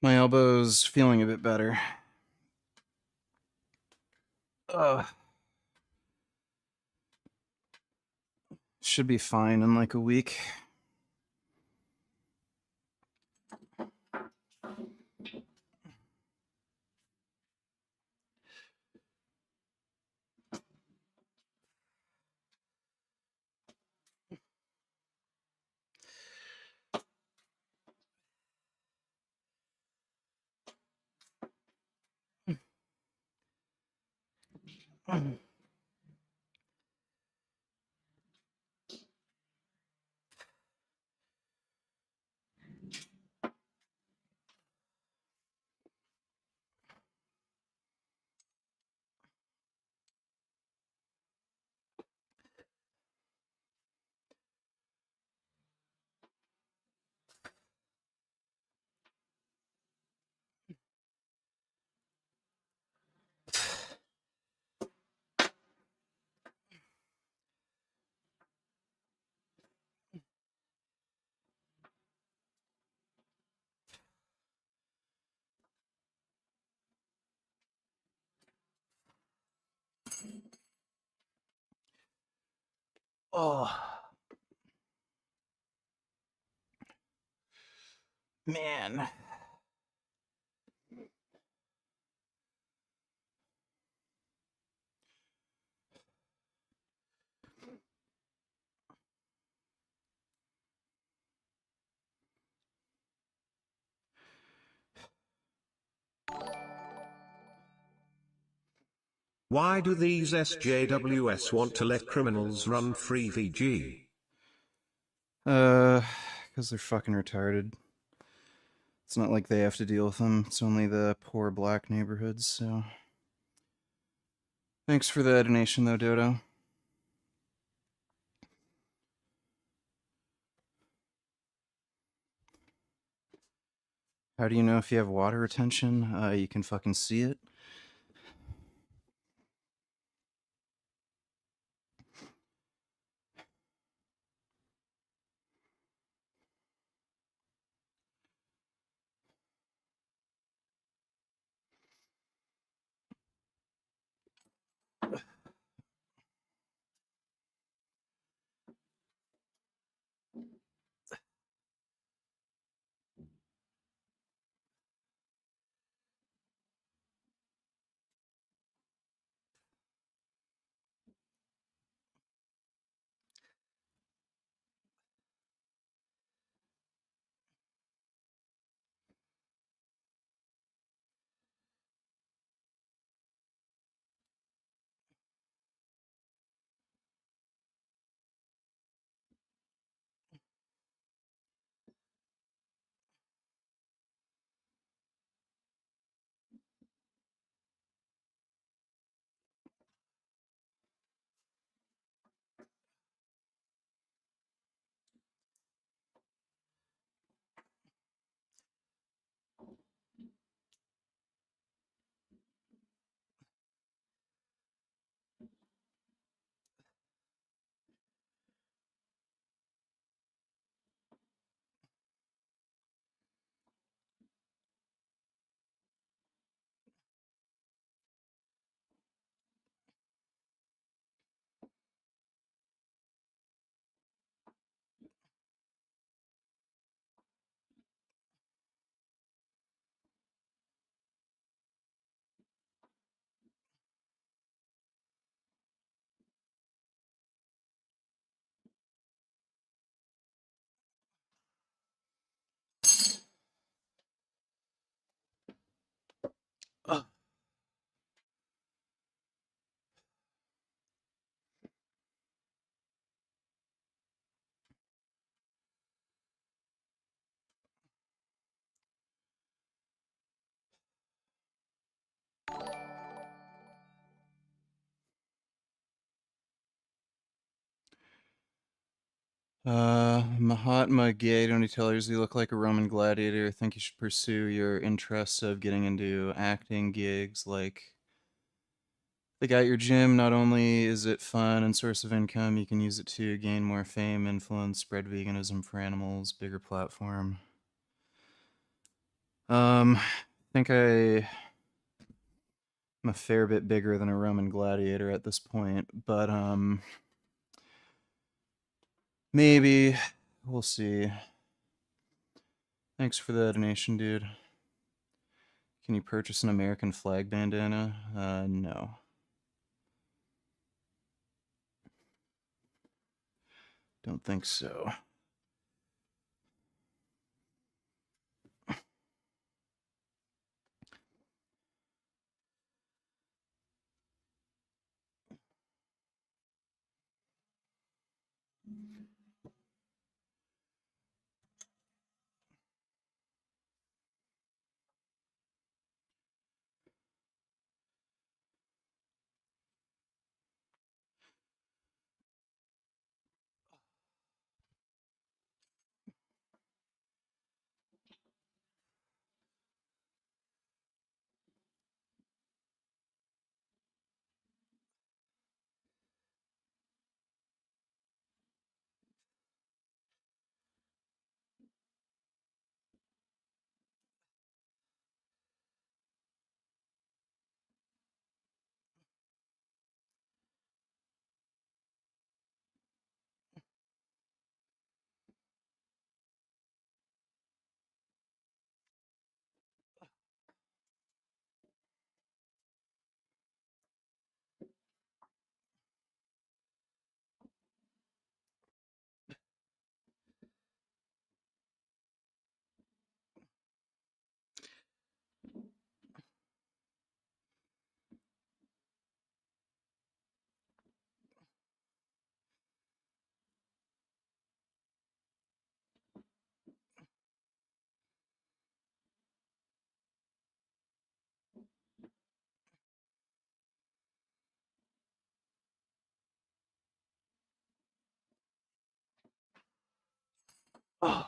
My elbow's feeling a bit better. Should be fine in like a week. Oh, man. Why do these SJWs want to let criminals run free VG? Because they're fucking retarded. It's not like they have to deal with them. It's only the poor black neighborhoods, so. Thanks for the donation, though, Dodo. How do you know if you have water retention? You can fucking see it. Mahatma Gay, don't you tell her you look like a Roman gladiator? I think you should pursue your interests of getting into acting gigs. Like, they got your gym. Not only is it fun and source of income, you can use it to gain more fame, influence, spread veganism for animals, bigger platform. I think I'm a fair bit bigger than a Roman gladiator at this point, but maybe we'll see. Thanks for the donation, dude. Can you purchase an American flag bandana? No. Don't think so. Oh.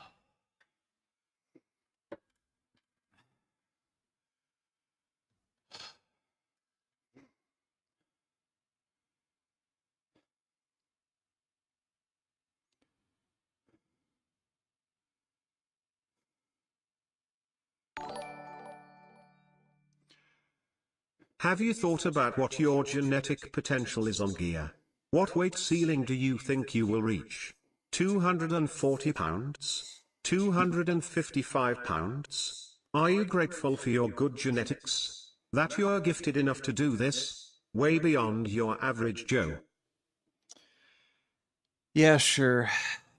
Have you thought about what your genetic potential is on gear? What weight ceiling do you think you will reach? 240 pounds? 255 pounds? Are you grateful for your good genetics? That you're gifted enough to do this? Way beyond your average Joe. Yeah, sure.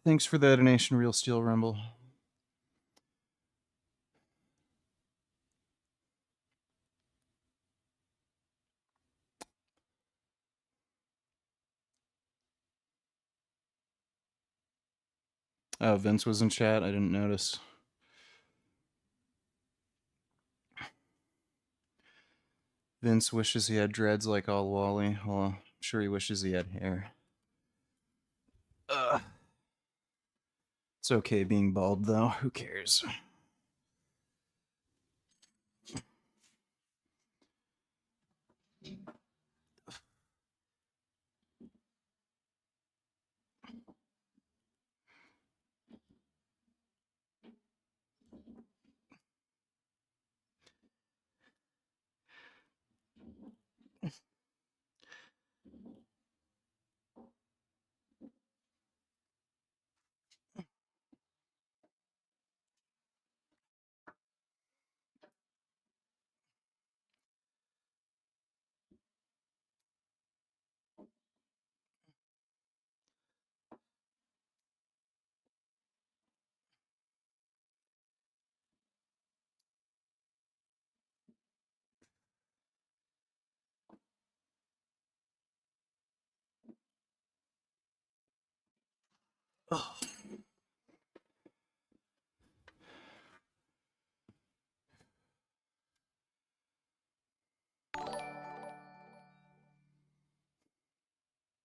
Thanks for the donation, Real Steel Rumble. Oh, Vince was in chat. I didn't notice. Vince wishes he had dreads like all Wally. Well, I'm sure he wishes he had hair. It's okay being bald, though. Who cares? Oh.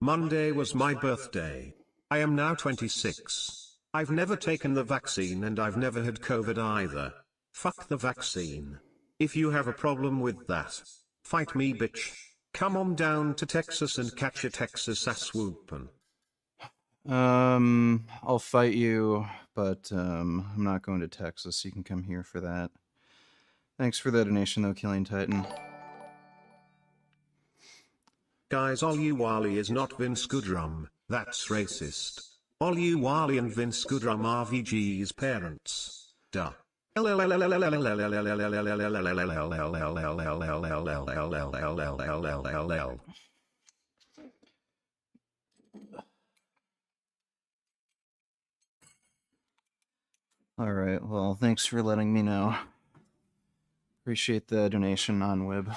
Monday was my birthday. I am now 26. I've never taken the vaccine and I've never had COVID either. Fuck the vaccine. If you have a problem with that, fight me, bitch. Come on down to Texas and catch a Texas ass whoopin'. I'll fight you, but I'm not going to Texas. You can come here for that. Thanks for the donation, though, Killing Titan. Guys, Wally is not Vince Goodrum, that's racist. Wally and Vince Goodrum are VG's parents. Duh. Alright, well, thanks for letting me know. Appreciate the donation on Web.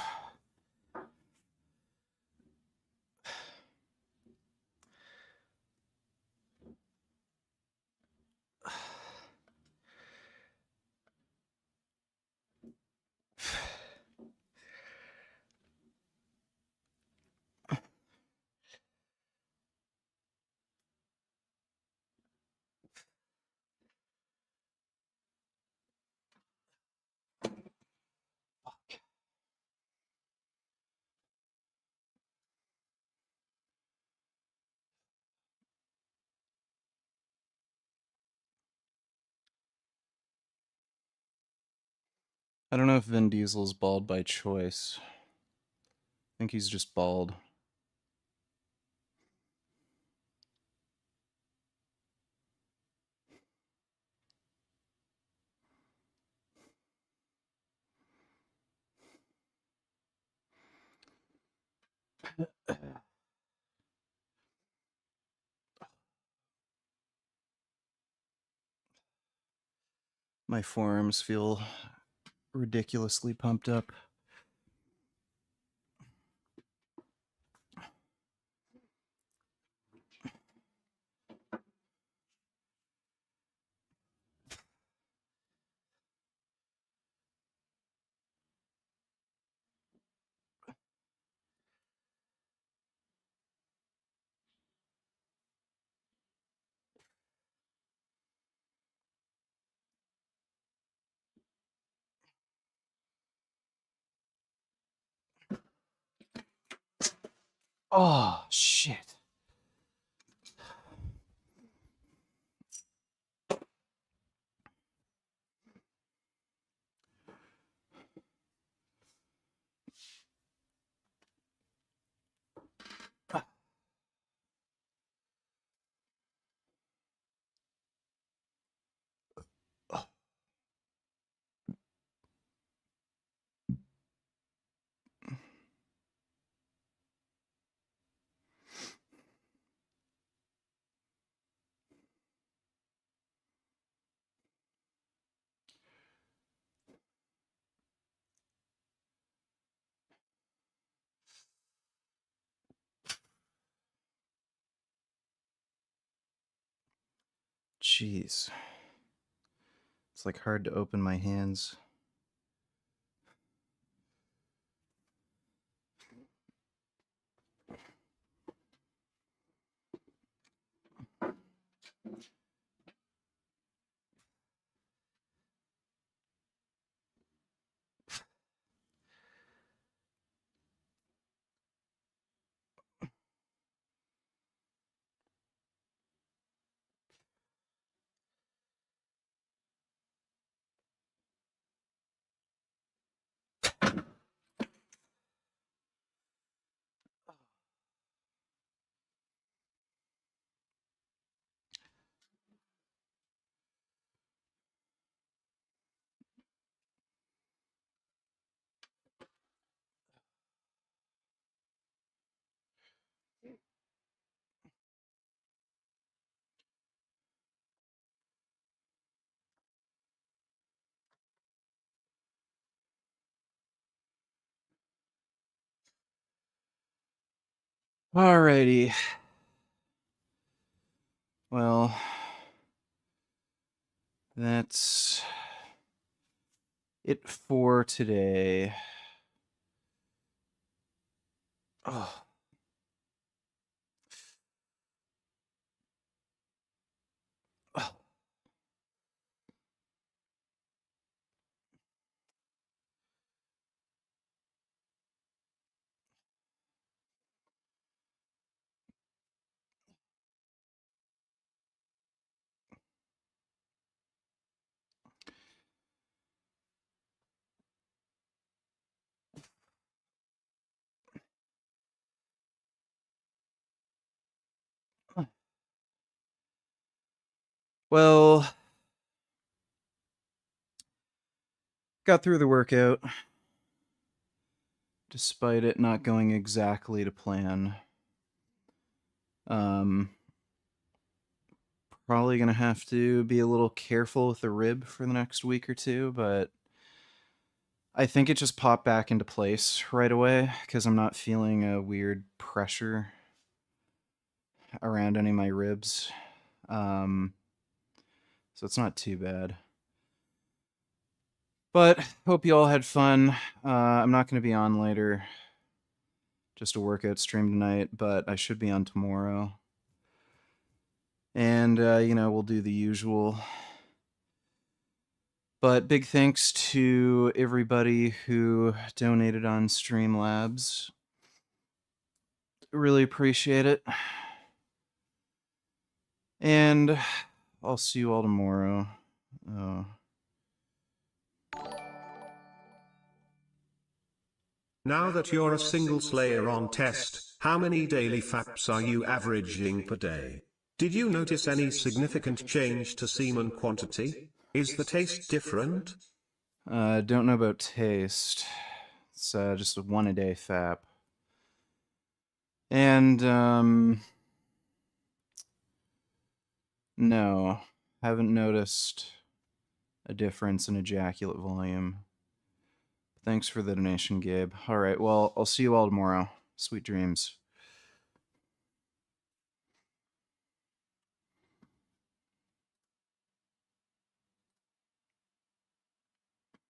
I don't know if Vin Diesel's bald by choice. I think he's just bald. My forearms feel ridiculously pumped up. Oh, shit. Jeez. It's like hard to open my hands. Alrighty. Well, that's it for today. Oh. Oh. Well, got through the workout, despite it not going exactly to plan. Probably gonna have to be a little careful with the rib for the next week or two, but I think it just popped back into place right away because I'm not feeling a weird pressure around any of my ribs. So it's not too bad. But hope you all had fun. I'm not going to be on later. Just a workout stream tonight, but I should be on tomorrow. And, we'll do the usual. But big thanks to everybody who donated on Streamlabs. Really appreciate it. And I'll see you all tomorrow. Now that you're a single slayer on test, how many daily FAPs are you averaging per day? Did you notice any significant change to semen quantity? Is the taste different? Don't know about taste. It's just a 1-a-day FAP. And, no, haven't noticed a difference in ejaculate volume. Thanks for the donation, Gabe. All right, well, I'll see you all tomorrow. Sweet dreams.